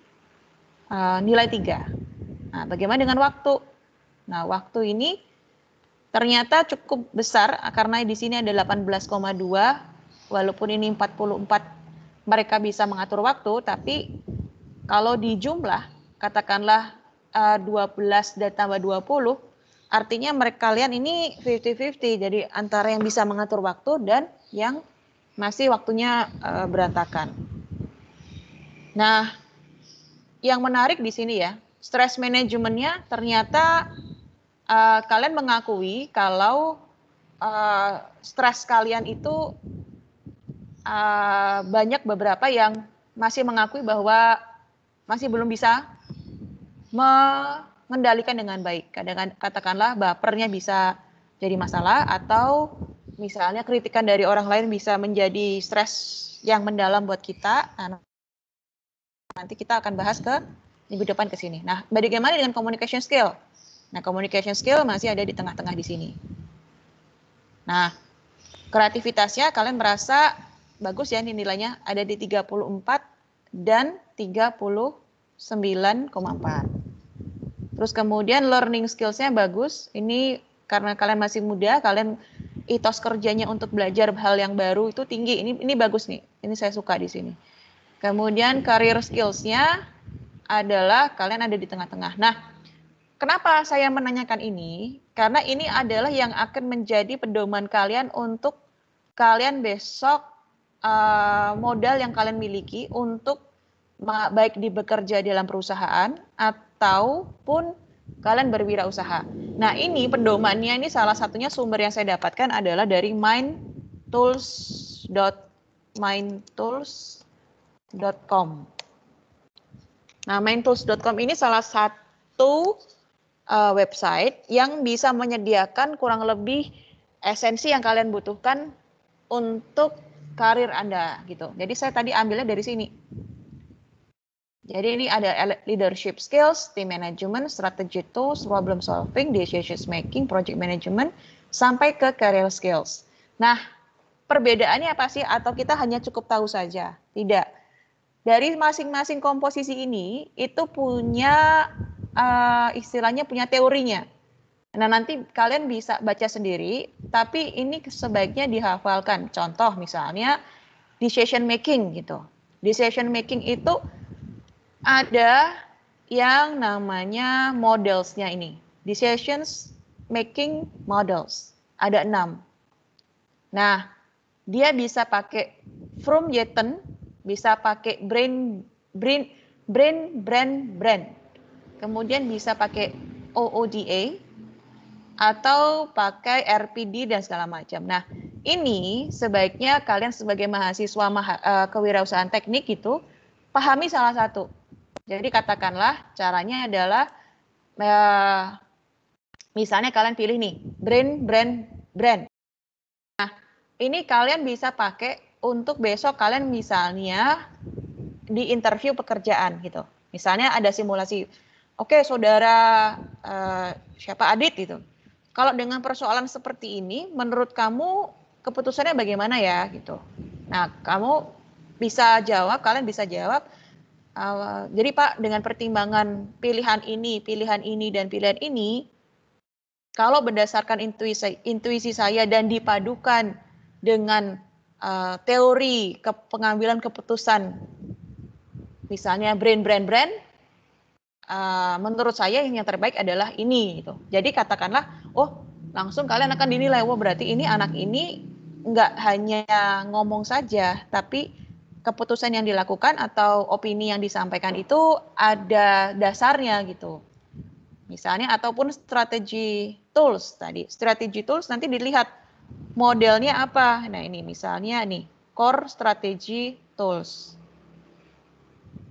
nilai 3. Nah, bagaimana dengan waktu? Nah, waktu ini ternyata cukup besar karena di sini ada 18,2, walaupun ini 44 mereka bisa mengatur waktu, tapi kalau di jumlah katakanlah 12 dan tambah 20, artinya kalian ini 50-50, jadi antara yang bisa mengatur waktu dan yang masih waktunya berantakan. Nah, yang menarik di sini ya, stress manajemennya ternyata kalian mengakui kalau stres kalian itu banyak beberapa yang masih mengakui bahwa masih belum bisa mengendalikan dengan baik. Kadang-kadang katakanlah bapernya bisa jadi masalah, atau misalnya kritikan dari orang lain bisa menjadi stres yang mendalam buat kita. Nah, nanti kita akan bahas ke minggu depan ke sini. Nah, bagaimana dengan communication skill? Nah, communication skill masih ada di tengah-tengah di sini. Nah, kreativitasnya kalian merasa bagus ya, nilainya ada di 34 dan 39,4. Terus kemudian learning skills-nya bagus. Ini karena kalian masih muda, kalian etos kerjanya untuk belajar hal yang baru itu tinggi. Ini bagus nih. Ini saya suka di sini. Kemudian career skills-nya adalah kalian ada di tengah-tengah. Nah, kenapa saya menanyakan ini? Karena ini adalah yang akan menjadi pedoman kalian untuk kalian besok modal yang kalian miliki untuk baik di bekerja dalam perusahaan ataupun kalian berwirausaha. Nah, ini pedomannya ini salah satunya sumber yang saya dapatkan adalah dari mindtools.com. Nah, mindtools.com ini salah satu website yang bisa menyediakan kurang lebih esensi yang kalian butuhkan untuk karir Anda gitu. Jadi saya tadi ambilnya dari sini. Jadi ini ada leadership skills, team management, strategy tools, problem solving, decision making, project management, sampai ke career skills. Nah, perbedaannya apa sih? Atau kita hanya cukup tahu saja? Tidak. Dari masing-masing komposisi ini, itu punya istilahnya punya teorinya. Nah, nanti kalian bisa baca sendiri, tapi ini sebaiknya dihafalkan. Contoh misalnya, decision making gitu. Decision making itu ada yang namanya models-nya ini. Decisions making models. Ada 6. Nah, dia bisa pakai from Yetten, bisa pakai brand. Kemudian bisa pakai OODA atau pakai RPD dan segala macam. Nah, ini sebaiknya kalian sebagai mahasiswa kewirausahaan teknik itu pahami salah satu. Jadi katakanlah caranya adalah misalnya kalian pilih nih brand. Nah, ini kalian bisa pakai untuk besok kalian misalnya di interview pekerjaan gitu. Misalnya ada simulasi. Oke, saudara siapa Adit gitu. Kalau dengan persoalan seperti ini, menurut kamu keputusannya bagaimana ya gitu. Nah, kamu bisa jawab, kalian bisa jawab. Jadi Pak, dengan pertimbangan pilihan ini, dan pilihan ini, kalau berdasarkan intuisi saya dan dipadukan dengan teori pengambilan keputusan, misalnya brand, menurut saya yang terbaik adalah ini. Gitu. Jadi katakanlah, langsung kalian akan dinilai, berarti ini anak ini nggak hanya ngomong saja, tapi keputusan yang dilakukan atau opini yang disampaikan itu ada dasarnya gitu. Misalnya ataupun strategi tools tadi. Strategi tools nanti dilihat modelnya apa. Nah, ini misalnya nih, core strategy tools.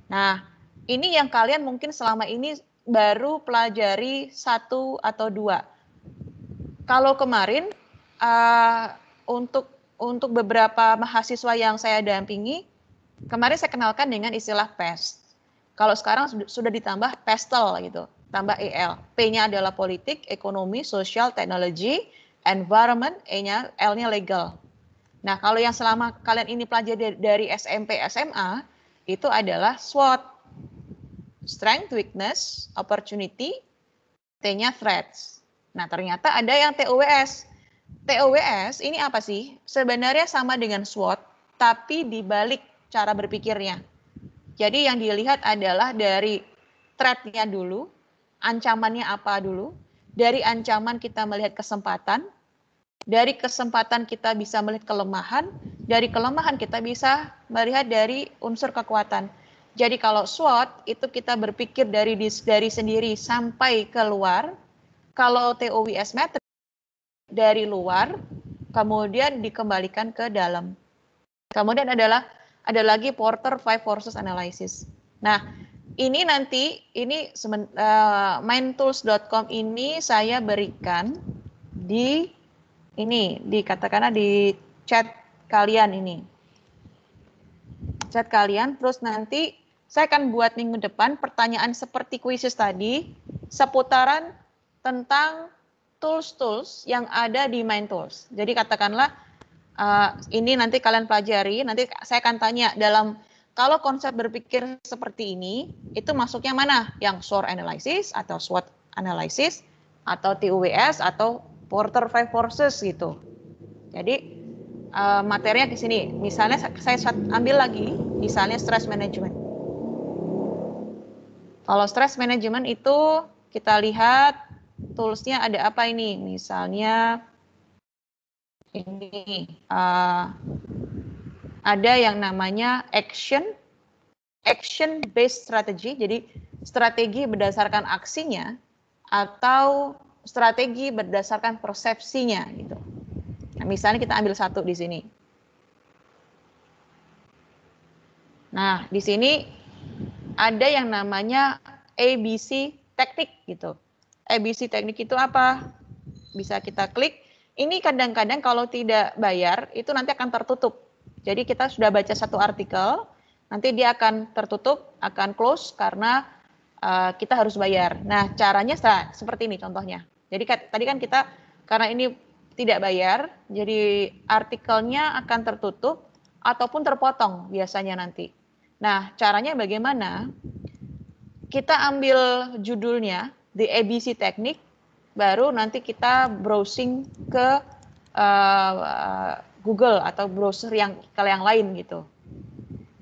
Nah, ini yang kalian mungkin selama ini baru pelajari 1 atau 2. Kalau kemarin untuk beberapa mahasiswa yang saya dampingi, kemarin saya kenalkan dengan istilah PEST. Kalau sekarang sudah ditambah PESTEL gitu, tambah EL. P-nya adalah politik, ekonomi, sosial, teknologi, environment, L-nya legal. Nah, kalau yang selama kalian ini pelajari dari SMP, SMA, itu adalah SWOT. Strength, weakness, opportunity, T-nya threats. Nah, ternyata ada yang TOWS. TOWS ini apa sih? Sebenarnya sama dengan SWOT, tapi dibalik cara berpikirnya. Jadi yang dilihat adalah dari threat-nya dulu, ancamannya apa dulu, dari ancaman kita melihat kesempatan, dari kesempatan kita bisa melihat kelemahan, dari kelemahan kita bisa melihat dari unsur kekuatan. Jadi kalau SWOT itu kita berpikir dari sendiri sampai keluar, kalau TOWS method dari luar, kemudian dikembalikan ke dalam. Kemudian ada lagi Porter 5 Forces Analysis. Nah, ini nanti, mindtools.com ini saya berikan katakanlah di chat kalian ini. Chat kalian, terus nanti saya akan buat minggu depan pertanyaan seperti kuisis tadi, seputaran tentang tools-tools yang ada di Mindtools. Jadi katakanlah, ini nanti kalian pelajari, nanti saya akan tanya kalau konsep berpikir seperti ini, itu masuknya mana? Yang SWOT analysis atau SWOT analysis atau TOWS atau Porter 5 Forces gitu. Jadi materinya di sini. Misalnya saya ambil lagi, misalnya stress management. Kalau stress management itu kita lihat toolsnya ada apa ini? Misalnya ini ada yang namanya action, action based strategy, jadi strategi berdasarkan aksinya atau strategi berdasarkan persepsinya gitu. Nah, misalnya kita ambil satu di sini. Nah, di sini ada yang namanya ABC teknik gitu. ABC teknik itu apa? Bisa kita klik. Ini kadang-kadang kalau tidak bayar itu nanti akan tertutup. Jadi kita sudah baca satu artikel, nanti dia akan tertutup, akan close karena kita harus bayar. Nah, caranya seperti ini contohnya. Jadi tadi kan kita karena ini tidak bayar, jadi artikelnya akan tertutup ataupun terpotong biasanya nanti. Nah, caranya bagaimana? Kita ambil judulnya, The ABC Technique, baru nanti kita browsing ke Google atau browser kalau yang lain gitu.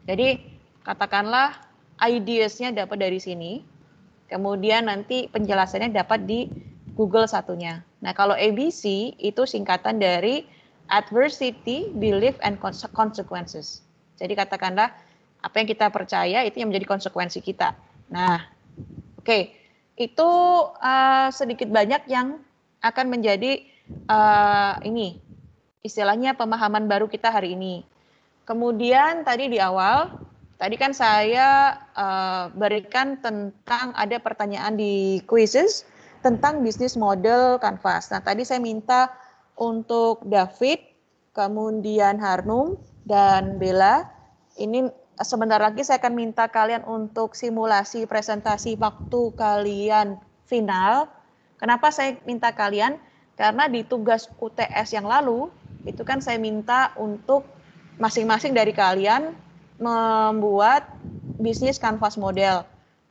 Jadi katakanlah ideas-nya dapat dari sini, kemudian nanti penjelasannya dapat di Google satunya. Nah, kalau ABC itu singkatan dari Adversity, Belief, and Consequences. Jadi katakanlah apa yang kita percaya itu yang menjadi konsekuensi kita. Nah, oke. Itu sedikit banyak yang akan menjadi ini istilahnya pemahaman baru kita hari ini. Kemudian tadi di awal, tadi kan saya berikan tentang ada pertanyaan di quizzes tentang bisnis model Canvas. Nah, tadi saya minta untuk David, kemudian Harnum, dan Bella. Ini sebentar lagi saya akan minta kalian untuk simulasi presentasi waktu kalian final. Kenapa saya minta kalian? Karena di tugas UTS yang lalu, itu kan saya minta untuk masing-masing dari kalian membuat bisnis Canvas model.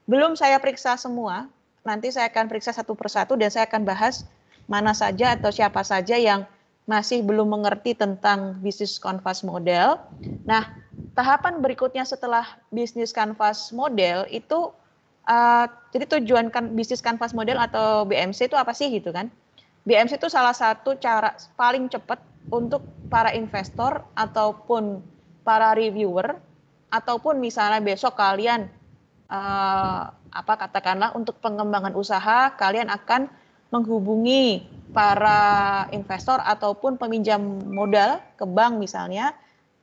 Belum saya periksa semua, nanti saya akan periksa satu persatu dan saya akan bahas mana saja atau siapa saja yang masih belum mengerti tentang bisnis Canvas model. Nah, tahapan berikutnya setelah bisnis Canvas model itu, jadi tujuan bisnis Canvas model atau BMC itu apa sih gitu kan? BMC itu salah satu cara paling cepat untuk para investor ataupun para reviewer, ataupun misalnya besok kalian katakanlah untuk pengembangan usaha, kalian akan menghubungi para investor ataupun peminjam modal ke bank misalnya,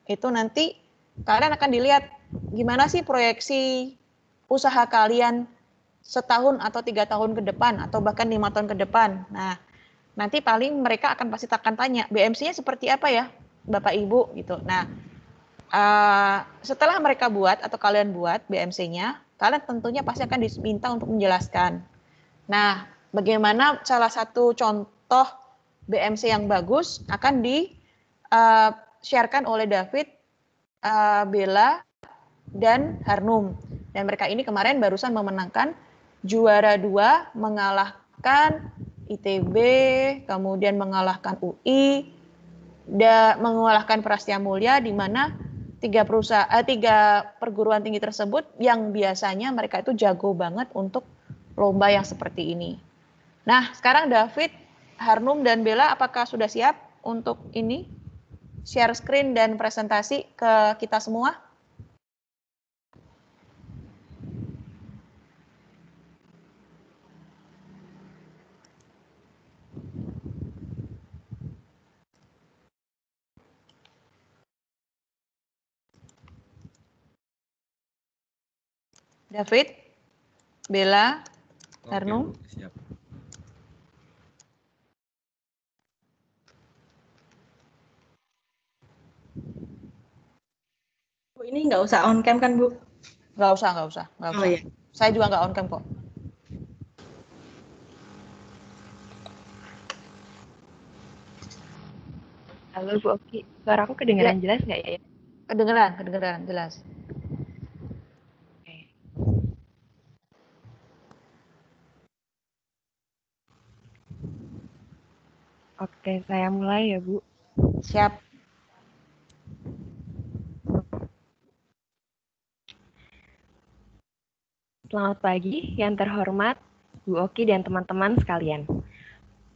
itu nanti kalian akan dilihat gimana sih proyeksi usaha kalian setahun atau 3 tahun ke depan atau bahkan 5 tahun ke depan. Nah, nanti paling mereka pasti akan tanya BMC-nya seperti apa ya Bapak Ibu gitu. Nah, setelah mereka buat atau kalian buat BMC-nya, kalian tentunya pasti akan diminta untuk menjelaskan. Nah, bagaimana salah satu contoh BMC yang bagus akan di-sharekan oleh David, Bella, dan Harnum. Dan mereka ini kemarin barusan memenangkan juara 2, mengalahkan ITB, kemudian mengalahkan UI, dan mengalahkan Prastia Mulia, di mana 3 perguruan tinggi tersebut yang biasanya mereka itu jago banget untuk lomba yang seperti ini. Nah, sekarang David, Harnum, dan Bella apakah sudah siap untuk ini? Share screen dan presentasi ke kita semua? David, Bella, Harnum. Siap. Bu, ini nggak usah on cam kan, Bu? Nggak usah. Oh, iya. Saya juga nggak on cam kok. Halo Bu Oki, suara aku kedengeran jelas nggak ya? Kedengeran, jelas. Oke, saya mulai ya Bu. Siap. Selamat pagi yang terhormat Bu Oki dan teman-teman sekalian.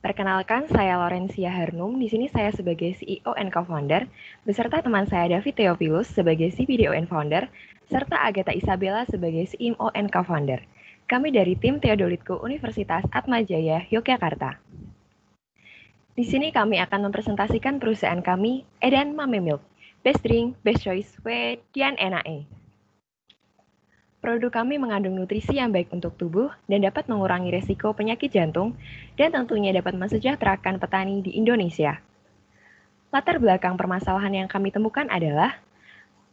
Perkenalkan, saya Laurencia Harnum. Di sini saya sebagai CEO and Co-founder, beserta teman saya David Theophilus sebagai CPDO and Founder, serta Agatha Isabella sebagai CEO and Co-founder. Kami dari tim Theodolitku Universitas Atmajaya, Yogyakarta. Di sini kami akan mempresentasikan perusahaan kami, Edan Mame Milk, Best Drink, Best Choice, Dian Enae. Produk kami mengandung nutrisi yang baik untuk tubuh dan dapat mengurangi resiko penyakit jantung dan tentunya dapat mensejahterakan petani di Indonesia. Latar belakang permasalahan yang kami temukan adalah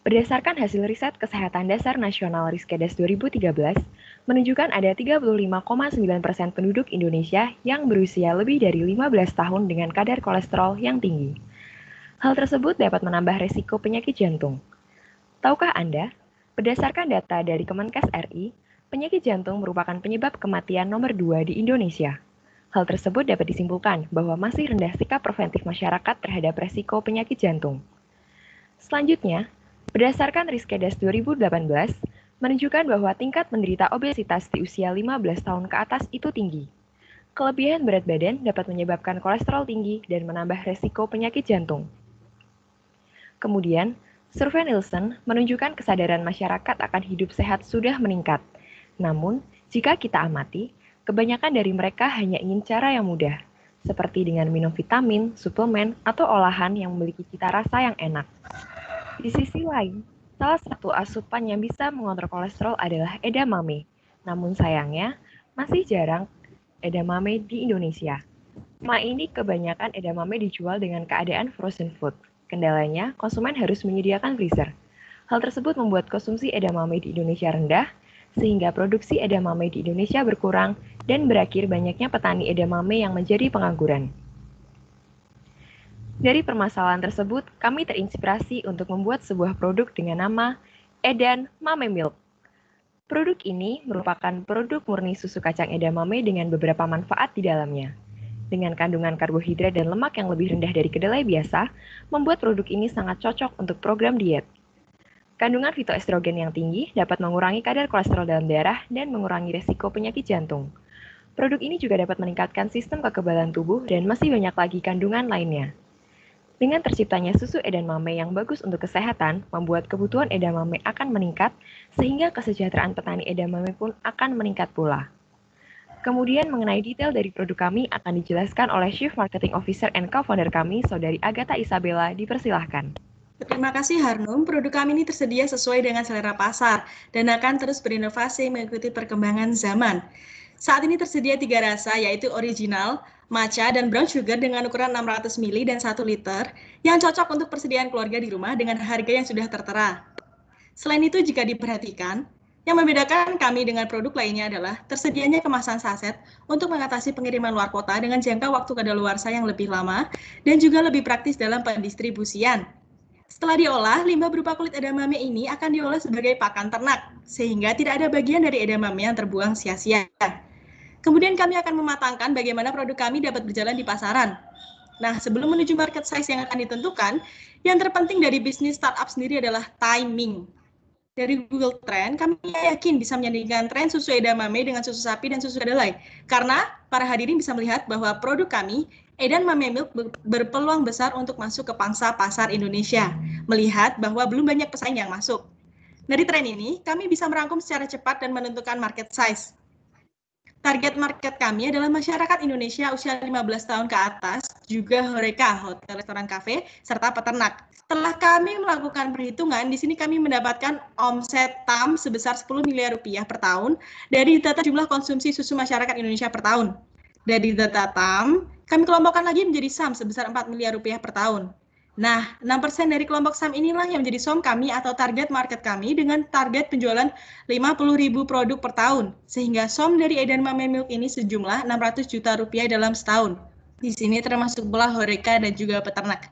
berdasarkan hasil riset Kesehatan Dasar Nasional Riskedes 2013, menunjukkan ada 35,9% penduduk Indonesia yang berusia lebih dari 15 tahun dengan kadar kolesterol yang tinggi. Hal tersebut dapat menambah resiko penyakit jantung. Tahukah Anda, berdasarkan data dari Kemenkes RI, penyakit jantung merupakan penyebab kematian nomor 2 di Indonesia. Hal tersebut dapat disimpulkan bahwa masih rendah sikap preventif masyarakat terhadap resiko penyakit jantung. Selanjutnya, berdasarkan Riskedes 2018, menunjukkan bahwa tingkat menderita obesitas di usia 15 tahun ke atas itu tinggi. Kelebihan berat badan dapat menyebabkan kolesterol tinggi dan menambah resiko penyakit jantung. Kemudian, survei Nielsen menunjukkan kesadaran masyarakat akan hidup sehat sudah meningkat. Namun, jika kita amati, kebanyakan dari mereka hanya ingin cara yang mudah, seperti dengan minum vitamin, suplemen, atau olahan yang memiliki cita rasa yang enak. Di sisi lain, salah satu asupan yang bisa mengontrol kolesterol adalah edamame. Namun sayangnya, masih jarang edamame di Indonesia. Selama ini kebanyakan edamame dijual dengan keadaan frozen food. Kendalanya, konsumen harus menyediakan freezer. Hal tersebut membuat konsumsi edamame di Indonesia rendah, sehingga produksi edamame di Indonesia berkurang dan berakhir banyaknya petani edamame yang menjadi pengangguran. Dari permasalahan tersebut, kami terinspirasi untuk membuat sebuah produk dengan nama Edan Mame Milk. Produk ini merupakan produk murni susu kacang edamame dengan beberapa manfaat di dalamnya. Dengan kandungan karbohidrat dan lemak yang lebih rendah dari kedelai biasa, membuat produk ini sangat cocok untuk program diet. Kandungan fitoestrogen yang tinggi dapat mengurangi kadar kolesterol dalam darah dan mengurangi resiko penyakit jantung. Produk ini juga dapat meningkatkan sistem kekebalan tubuh dan masih banyak lagi kandungan lainnya. Dengan terciptanya susu edamame yang bagus untuk kesehatan, membuat kebutuhan edamame akan meningkat, sehingga kesejahteraan petani edamame pun akan meningkat pula. Kemudian mengenai detail dari produk kami akan dijelaskan oleh Chief Marketing Officer and Co-founder kami, Saudari Agatha Isabella, dipersilahkan. Terima kasih Harnum, produk kami ini tersedia sesuai dengan selera pasar dan akan terus berinovasi mengikuti perkembangan zaman. Saat ini tersedia 3 rasa, yaitu original, matcha, dan brown sugar dengan ukuran 600 ml dan 1 liter, yang cocok untuk persediaan keluarga di rumah dengan harga yang sudah tertera. Selain itu, jika diperhatikan, yang membedakan kami dengan produk lainnya adalah tersedianya kemasan saset untuk mengatasi pengiriman luar kota dengan jangka waktu kadaluarsa yang lebih lama dan juga lebih praktis dalam pendistribusian. Setelah diolah, limbah berupa kulit edamame ini akan diolah sebagai pakan ternak, sehingga tidak ada bagian dari edamame yang terbuang sia-sia. Kemudian kami akan mematangkan bagaimana produk kami dapat berjalan di pasaran. Nah, sebelum menuju market size yang akan ditentukan, yang terpenting dari bisnis startup sendiri adalah timing. Dari Google Trend, kami yakin bisa menyandingkan tren susu edamame dengan susu sapi dan susu kedelai. Karena para hadirin bisa melihat bahwa produk kami, Edan Mame Milk, berpeluang besar untuk masuk ke pangsa pasar Indonesia, melihat bahwa belum banyak pesaing yang masuk. Dari tren ini, kami bisa merangkum secara cepat dan menentukan market size. Target market kami adalah masyarakat Indonesia usia 15 tahun ke atas, juga HoReCa, hotel, restoran, kafe, serta peternak. Setelah kami melakukan perhitungan, di sini kami mendapatkan omset TAM sebesar 10 miliar rupiah per tahun dari data jumlah konsumsi susu masyarakat Indonesia per tahun. Dari data TAM, kami kelompokkan lagi menjadi SAM sebesar 4 miliar rupiah per tahun. Nah, 6% dari kelompok SAM inilah yang menjadi SOM kami atau target market kami dengan target penjualan 50.000 produk per tahun. Sehingga SOM dari Edan Mame Milk ini sejumlah 600 juta rupiah dalam setahun. Di sini termasuk pula HoReCa dan juga peternak.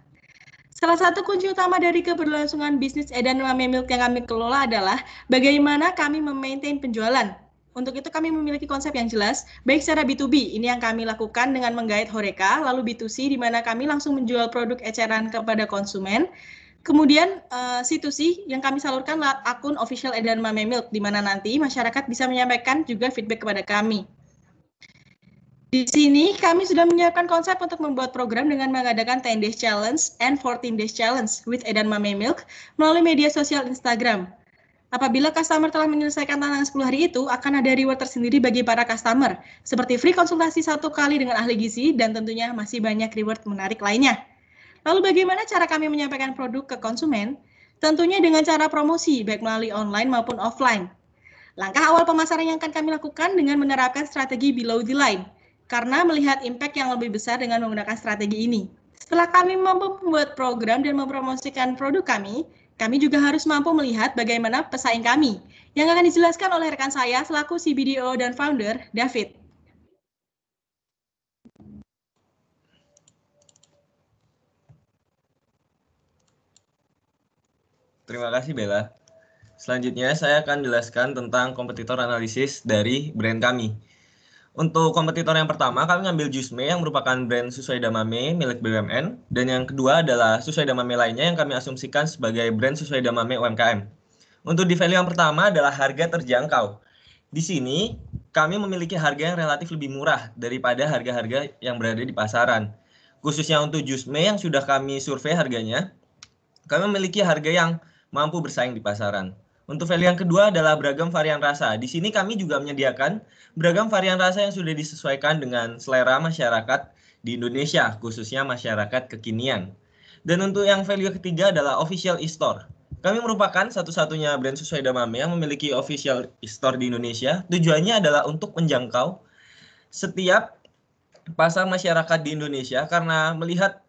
Salah satu kunci utama dari keberlangsungan bisnis Edan Mame Milk yang kami kelola adalah bagaimana kami memaintain penjualan. Untuk itu kami memiliki konsep yang jelas, baik secara B2B, ini yang kami lakukan dengan menggait HoReCa, lalu B2C, di mana kami langsung menjual produk eceran kepada konsumen. Kemudian C2C yang kami salurkan lewat akun official Edan Mame Milk, di mana nanti masyarakat bisa menyampaikan juga feedback kepada kami. Di Di sini kami sudah menyiapkan konsep untuk membuat program dengan mengadakan 10 Days Challenge and 14 Days Challenge with Edan Mame Milk melalui media sosial Instagram. Apabila customer telah menyelesaikan tantangan 10 hari itu, akan ada reward tersendiri bagi para customer, seperti free konsultasi 1 kali dengan ahli gizi, dan tentunya masih banyak reward menarik lainnya. Lalu bagaimana cara kami menyampaikan produk ke konsumen? Tentunya dengan cara promosi, baik melalui online maupun offline. Langkah awal pemasaran yang akan kami lakukan dengan menerapkan strategi below the line, karena melihat impact yang lebih besar dengan menggunakan strategi ini. Setelah kami mampu membuat program dan mempromosikan produk kami juga harus mampu melihat bagaimana pesaing kami, yang akan dijelaskan oleh rekan saya selaku CBDO dan founder, David. Terima kasih Bella. Selanjutnya saya akan jelaskan tentang kompetitor analisis dari brand kami. Untuk kompetitor yang pertama, kami ngambil Jusme yang merupakan brand Susu Edamame milik BUMN. Dan yang kedua adalah Susu Edamame lainnya yang kami asumsikan sebagai brand Susu Edamame UMKM. Untuk di value yang pertama adalah harga terjangkau. Di sini, kami memiliki harga yang relatif lebih murah daripada harga-harga yang berada di pasaran. Khususnya untuk Jusme yang sudah kami survei harganya, kami memiliki harga yang mampu bersaing di pasaran. Untuk value yang kedua adalah beragam varian rasa. Di sini kami juga menyediakan beragam varian rasa yang sudah disesuaikan dengan selera masyarakat di Indonesia, khususnya masyarakat kekinian. Dan untuk yang value ketiga adalah official e-store. Kami merupakan satu-satunya brand Susu Edamame yang memiliki official e-store di Indonesia. Tujuannya adalah untuk menjangkau setiap pasar masyarakat di Indonesia karena melihat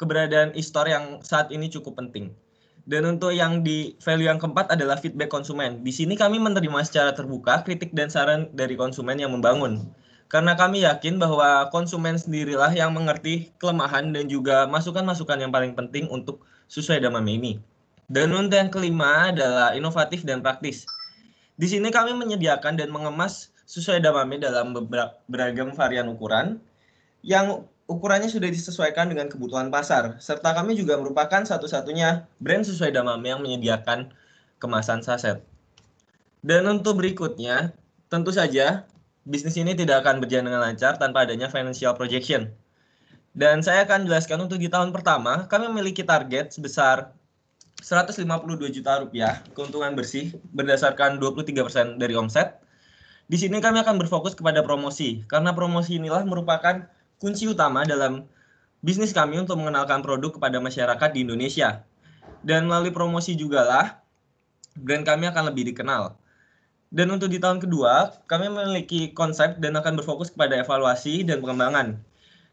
keberadaan e-store yang saat ini cukup penting. Dan untuk yang di value yang keempat adalah feedback konsumen. Di sini kami menerima secara terbuka kritik dan saran dari konsumen yang membangun. Karena kami yakin bahwa konsumen sendirilah yang mengerti kelemahan dan juga masukan-masukan yang paling penting untuk Susu Edamame ini. Dan untuk yang kelima adalah inovatif dan praktis. Di sini kami menyediakan dan mengemas Susu Edamame dalam beragam varian ukuran yang ukurannya sudah disesuaikan dengan kebutuhan pasar, serta kami juga merupakan satu-satunya brand Susu Edamame yang menyediakan kemasan saset. Dan untuk berikutnya, tentu saja bisnis ini tidak akan berjalan dengan lancar tanpa adanya financial projection. Dan saya akan jelaskan untuk di tahun pertama, kami memiliki target sebesar 152 juta rupiah keuntungan bersih berdasarkan 23% dari omset. Di sini kami akan berfokus kepada promosi, karena promosi inilah merupakan kunci utama dalam bisnis kami untuk mengenalkan produk kepada masyarakat di Indonesia. Dan melalui promosi jugalah brand kami akan lebih dikenal. Dan untuk di tahun kedua, kami memiliki konsep dan akan berfokus kepada evaluasi dan pengembangan.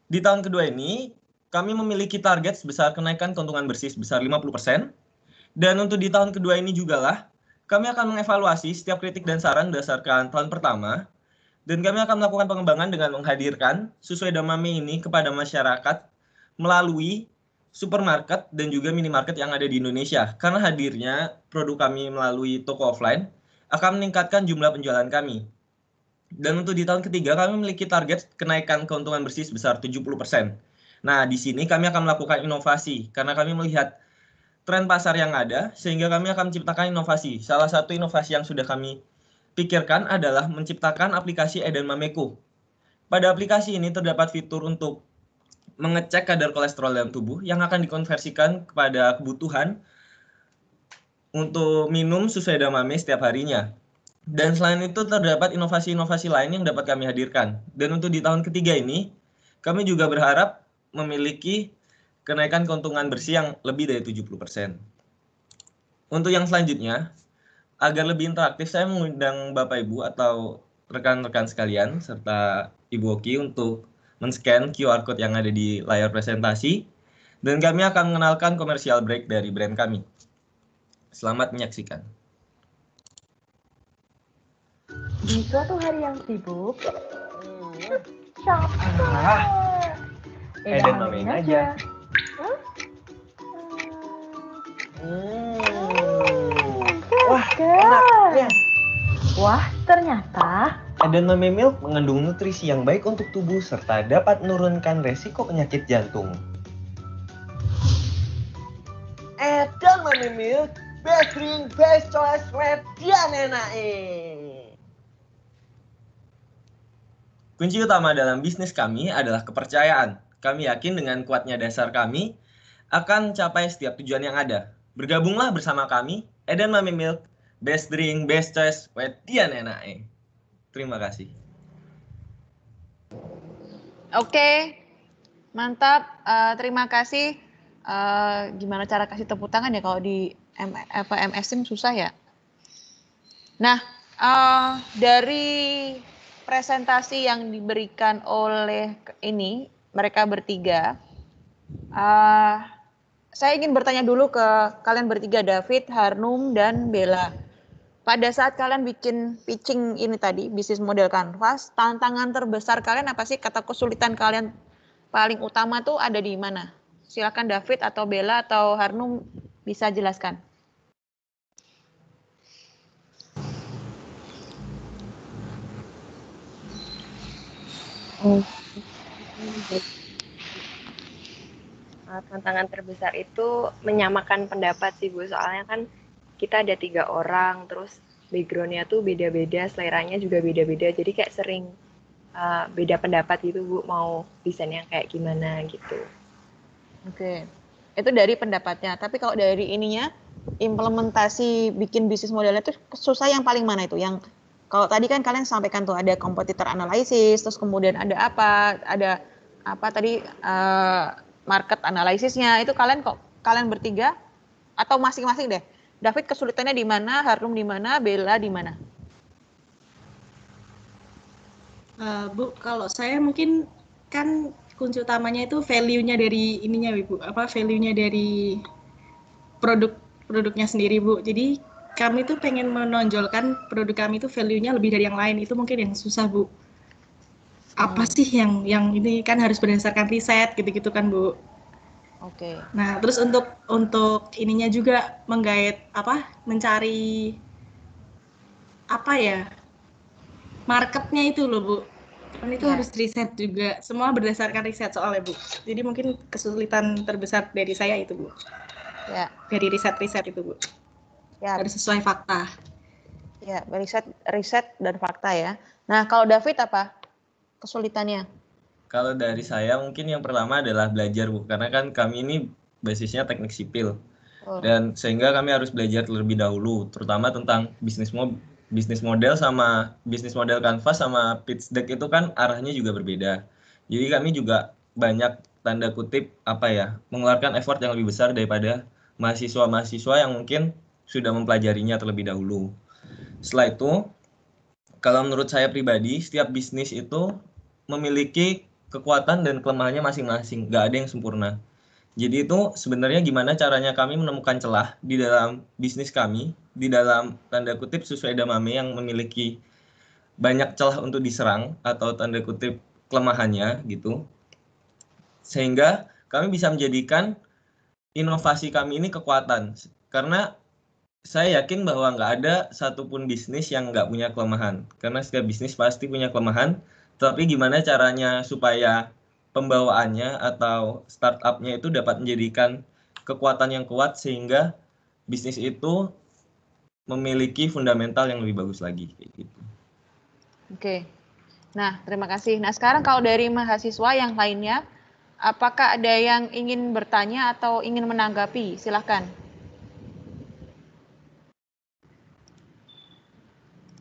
Di tahun kedua ini, kami memiliki target sebesar kenaikan keuntungan bersih sebesar 50%. Dan untuk di tahun kedua ini jugalah, kami akan mengevaluasi setiap kritik dan saran berdasarkan tahun pertama. Dan kami akan melakukan pengembangan dengan menghadirkan Susu Edamame ini kepada masyarakat melalui supermarket dan juga minimarket yang ada di Indonesia. Karena hadirnya produk kami melalui toko offline akan meningkatkan jumlah penjualan kami. Dan untuk di tahun ketiga kami memiliki target kenaikan keuntungan bersih sebesar 70%. Nah, di sini kami akan melakukan inovasi karena kami melihat tren pasar yang ada sehingga kami akan menciptakan inovasi. Salah satu inovasi yang sudah kami pikirkan adalah menciptakan aplikasi Edan Mameku. Pada aplikasi ini terdapat fitur untuk mengecek kadar kolesterol dalam tubuh yang akan dikonversikan kepada kebutuhan untuk minum Susu Edamame setiap harinya. Dan selain itu terdapat inovasi-inovasi lain yang dapat kami hadirkan. Dan untuk di tahun ketiga ini, kami juga berharap memiliki kenaikan keuntungan bersih yang lebih dari 70%. Untuk yang selanjutnya, agar lebih interaktif, saya mengundang Bapak Ibu atau rekan-rekan sekalian serta Ibu Oki untuk men-scan QR code yang ada di layar presentasi dan kami akan mengenalkan commercial break dari brand kami. Selamat menyaksikan. Di suatu hari yang sibuk, shopper. Edamame aja. Wah, enak. Ya. Wah, ternyata Edamame Milk mengandung nutrisi yang baik untuk tubuh serta dapat menurunkan resiko penyakit jantung. Edamame Milk, best drink, best choice, wet, dan enak. Kunci utama dalam bisnis kami adalah kepercayaan. Kami yakin dengan kuatnya dasar kami akan capai setiap tujuan yang ada. Bergabunglah bersama kami, Eden Mami Milk, best drink, best choice, wedian enak. Terima kasih. Oke, mantap. Terima kasih. Gimana cara kasih tepuk tangan ya kalau di MSim susah ya. Nah, dari presentasi yang diberikan oleh ini mereka bertiga, saya ingin bertanya dulu ke kalian bertiga, David, Harnum, dan Bella. Pada saat kalian bikin pitching ini tadi, bisnis model Canvas, tantangan terbesar kalian apa sih? Kata kesulitan kalian paling utama tuh ada di mana? Silakan David atau Bella atau Harnum bisa jelaskan. Tantangan terbesar itu menyamakan pendapat sih Bu, soalnya kan kita ada 3 orang, terus background-nya tuh beda-beda, seleranya juga beda-beda, jadi kayak sering beda pendapat gitu Bu, mau desain yang kayak gimana gitu. Oke, itu dari pendapatnya, tapi kalau dari ininya, implementasi bikin bisnis modelnya itu susah yang paling mana itu? Yang kalau tadi kan kalian sampaikan tuh ada competitor analysis, terus kemudian ada apa tadi market analisisnya, itu kalian bertiga atau masing-masing deh? David kesulitannya di mana, Harnum di mana, Bella di mana? Bu, kalau saya mungkin kan kunci utamanya itu value-nya dari ininya Bu, value-nya dari produknya sendiri Bu. Jadi kami tuh pengen menonjolkan produk kami itu value-nya lebih dari yang lain, itu mungkin yang susah Bu. Apa sih yang ini kan harus berdasarkan riset gitu-gitu kan Bu. Oke. Nah, terus untuk ininya juga menggait mencari marketnya itu loh Bu. Kan itu harus riset juga. Semua berdasarkan riset soalnya Bu. Jadi mungkin kesulitan terbesar dari saya itu Bu. Ya. Dari riset itu Bu. Ya. Harus sesuai fakta. Ya, riset dan fakta ya. Nah, kalau David apa kesulitannya? Kalau dari saya mungkin yang pertama adalah belajar Bu, karena kan kami ini basisnya teknik sipil. Dan sehingga kami harus belajar terlebih dahulu, terutama tentang bisnis model sama bisnis model Canvas sama pitch deck itu kan arahnya juga berbeda. Jadi kami juga banyak tanda kutip mengeluarkan effort yang lebih besar daripada mahasiswa-mahasiswa yang mungkin sudah mempelajarinya terlebih dahulu. Setelah itu, kalau menurut saya pribadi, setiap bisnis itu memiliki kekuatan dan kelemahannya masing-masing, nggak ada yang sempurna. Jadi itu sebenarnya gimana caranya kami menemukan celah di dalam bisnis kami, di dalam tanda kutip sesuai damame yang memiliki banyak celah untuk diserang atau tanda kutip kelemahannya gitu. Sehingga kami bisa menjadikan inovasi kami ini kekuatan. Karena saya yakin bahwa nggak ada satupun bisnis yang nggak punya kelemahan. Karena setiap bisnis pasti punya kelemahan, tapi gimana caranya supaya pembawaannya atau startupnya itu dapat menjadikan kekuatan yang kuat sehingga bisnis itu memiliki fundamental yang lebih bagus lagi kayak gitu. Oke. Nah, terima kasih. Nah, sekarang kalau dari mahasiswa yang lainnya, apakah ada yang ingin bertanya atau ingin menanggapi? Silahkan.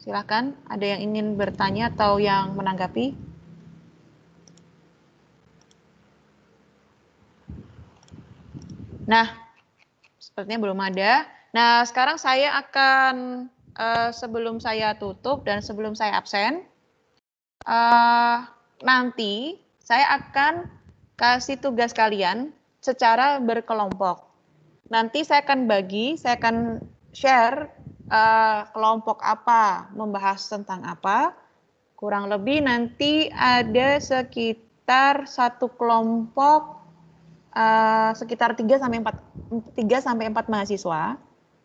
Silahkan, ada yang ingin bertanya atau yang menanggapi? Nah, sepertinya belum ada. Nah, sekarang saya akan, sebelum saya tutup dan sebelum saya absen, nanti saya akan kasih tugas kalian secara berkelompok. Nanti saya akan share kelompok apa, membahas tentang apa. Kurang lebih nanti ada sekitar satu kelompok sekitar 3 sampai 4 mahasiswa.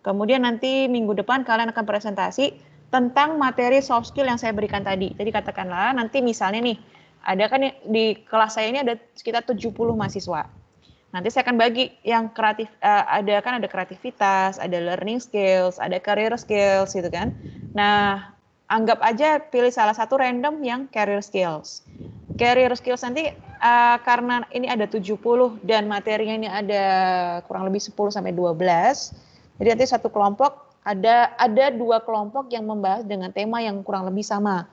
Kemudian nanti minggu depan kalian akan presentasi tentang materi soft skill yang saya berikan tadi. Jadi katakanlah nanti misalnya nih, ada kan di kelas saya ini ada sekitar 70 mahasiswa. Nanti saya akan bagi yang kreatif, ada kreativitas, ada learning skills, ada career skills gitu kan. Nah, anggap aja pilih salah satu random yang career skills. Career skills nanti karena ini ada 70 dan materinya ini ada kurang lebih 10 sampai 12. Jadi nanti satu kelompok ada 2 kelompok yang membahas dengan tema yang kurang lebih sama.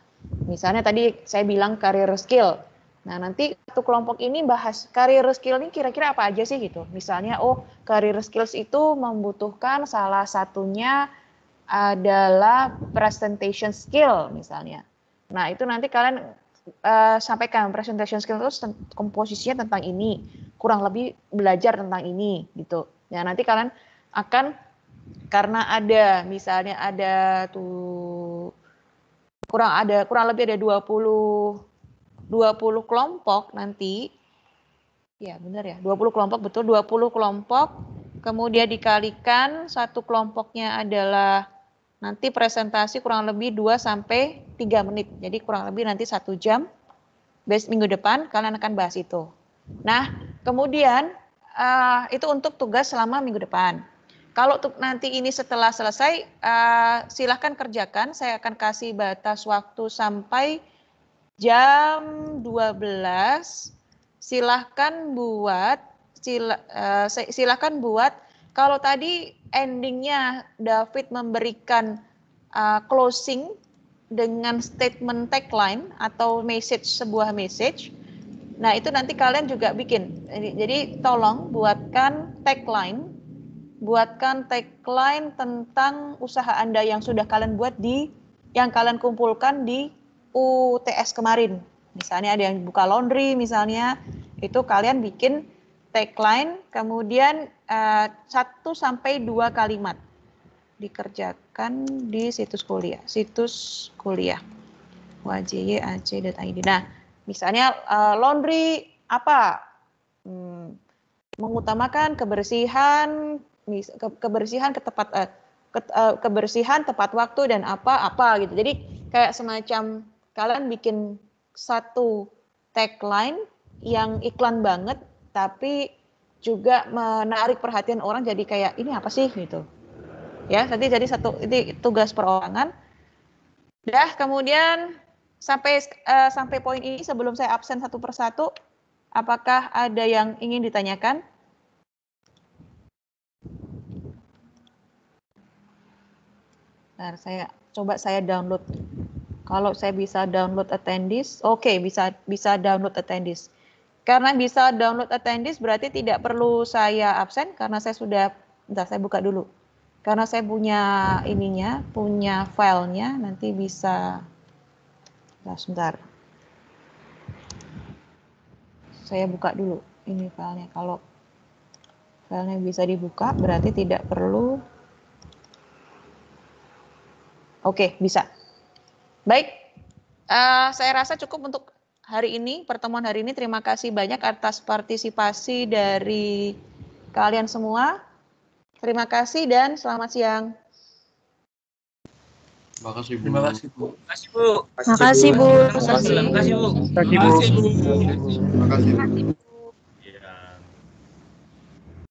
Misalnya tadi saya bilang career skill. Nah, nanti satu kelompok ini bahas career skill ini kira-kira apa aja sih gitu. Misalnya, career skills itu membutuhkan salah satunya adalah presentation skill misalnya. Nah, itu nanti kalian sampaikan presentation skill itu komposisinya tentang ini, kurang lebih belajar tentang ini gitu. Ya, nanti kalian akan karena ada misalnya ada tuh kurang lebih ada 20 kelompok nanti. Ya, benar ya. 20 kelompok, betul. 20 kelompok. Kemudian dikalikan satu kelompoknya adalah nanti presentasi kurang lebih 2 sampai 3 menit. Jadi kurang lebih nanti 1 jam. Minggu depan kalian akan bahas itu. Nah, kemudian itu untuk tugas selama minggu depan. Kalau nanti ini setelah selesai, silahkan kerjakan. Saya akan kasih batas waktu sampai jam 12. Silahkan buat. Kalau tadi endingnya David memberikan closing dengan statement tagline atau sebuah message. Nah, itu nanti kalian juga bikin. Jadi tolong buatkan tagline tentang usaha Anda yang sudah kalian buat yang kalian kumpulkan di UTS kemarin. Misalnya ada yang buka laundry misalnya, itu kalian bikin tagline, kemudian 1 sampai 2 kalimat dikerjakan di situs kuliah wjyac.id. Nah, misalnya laundry apa? Mengutamakan kebersihan tepat waktu dan apa gitu. Jadi kayak semacam kalian bikin satu tagline yang iklan banget tapi juga menarik perhatian orang, jadi kayak ini apa sih gitu. Ya, nanti jadi ini tugas perorangan. Kemudian sampai poin ini sebelum saya absen satu persatu, apakah ada yang ingin ditanyakan? Nah, saya download. Kalau saya bisa download attendees, oke, bisa download attendees. Karena bisa download attendees berarti tidak perlu saya absen karena saya saya buka dulu. Karena saya punya punya filenya, nanti bisa. Sebentar. Saya buka dulu ini filenya. Kalau filenya bisa dibuka berarti tidak perlu. Oke, bisa. Baik, saya rasa cukup untuk hari ini, pertemuan hari ini. Terima kasih banyak atas partisipasi dari kalian semua. Terima kasih dan selamat siang. Terima kasih, Bu. Terima kasih, Bu. Makasih, Bu. Terima kasih, Bu. Terima kasih, Bu.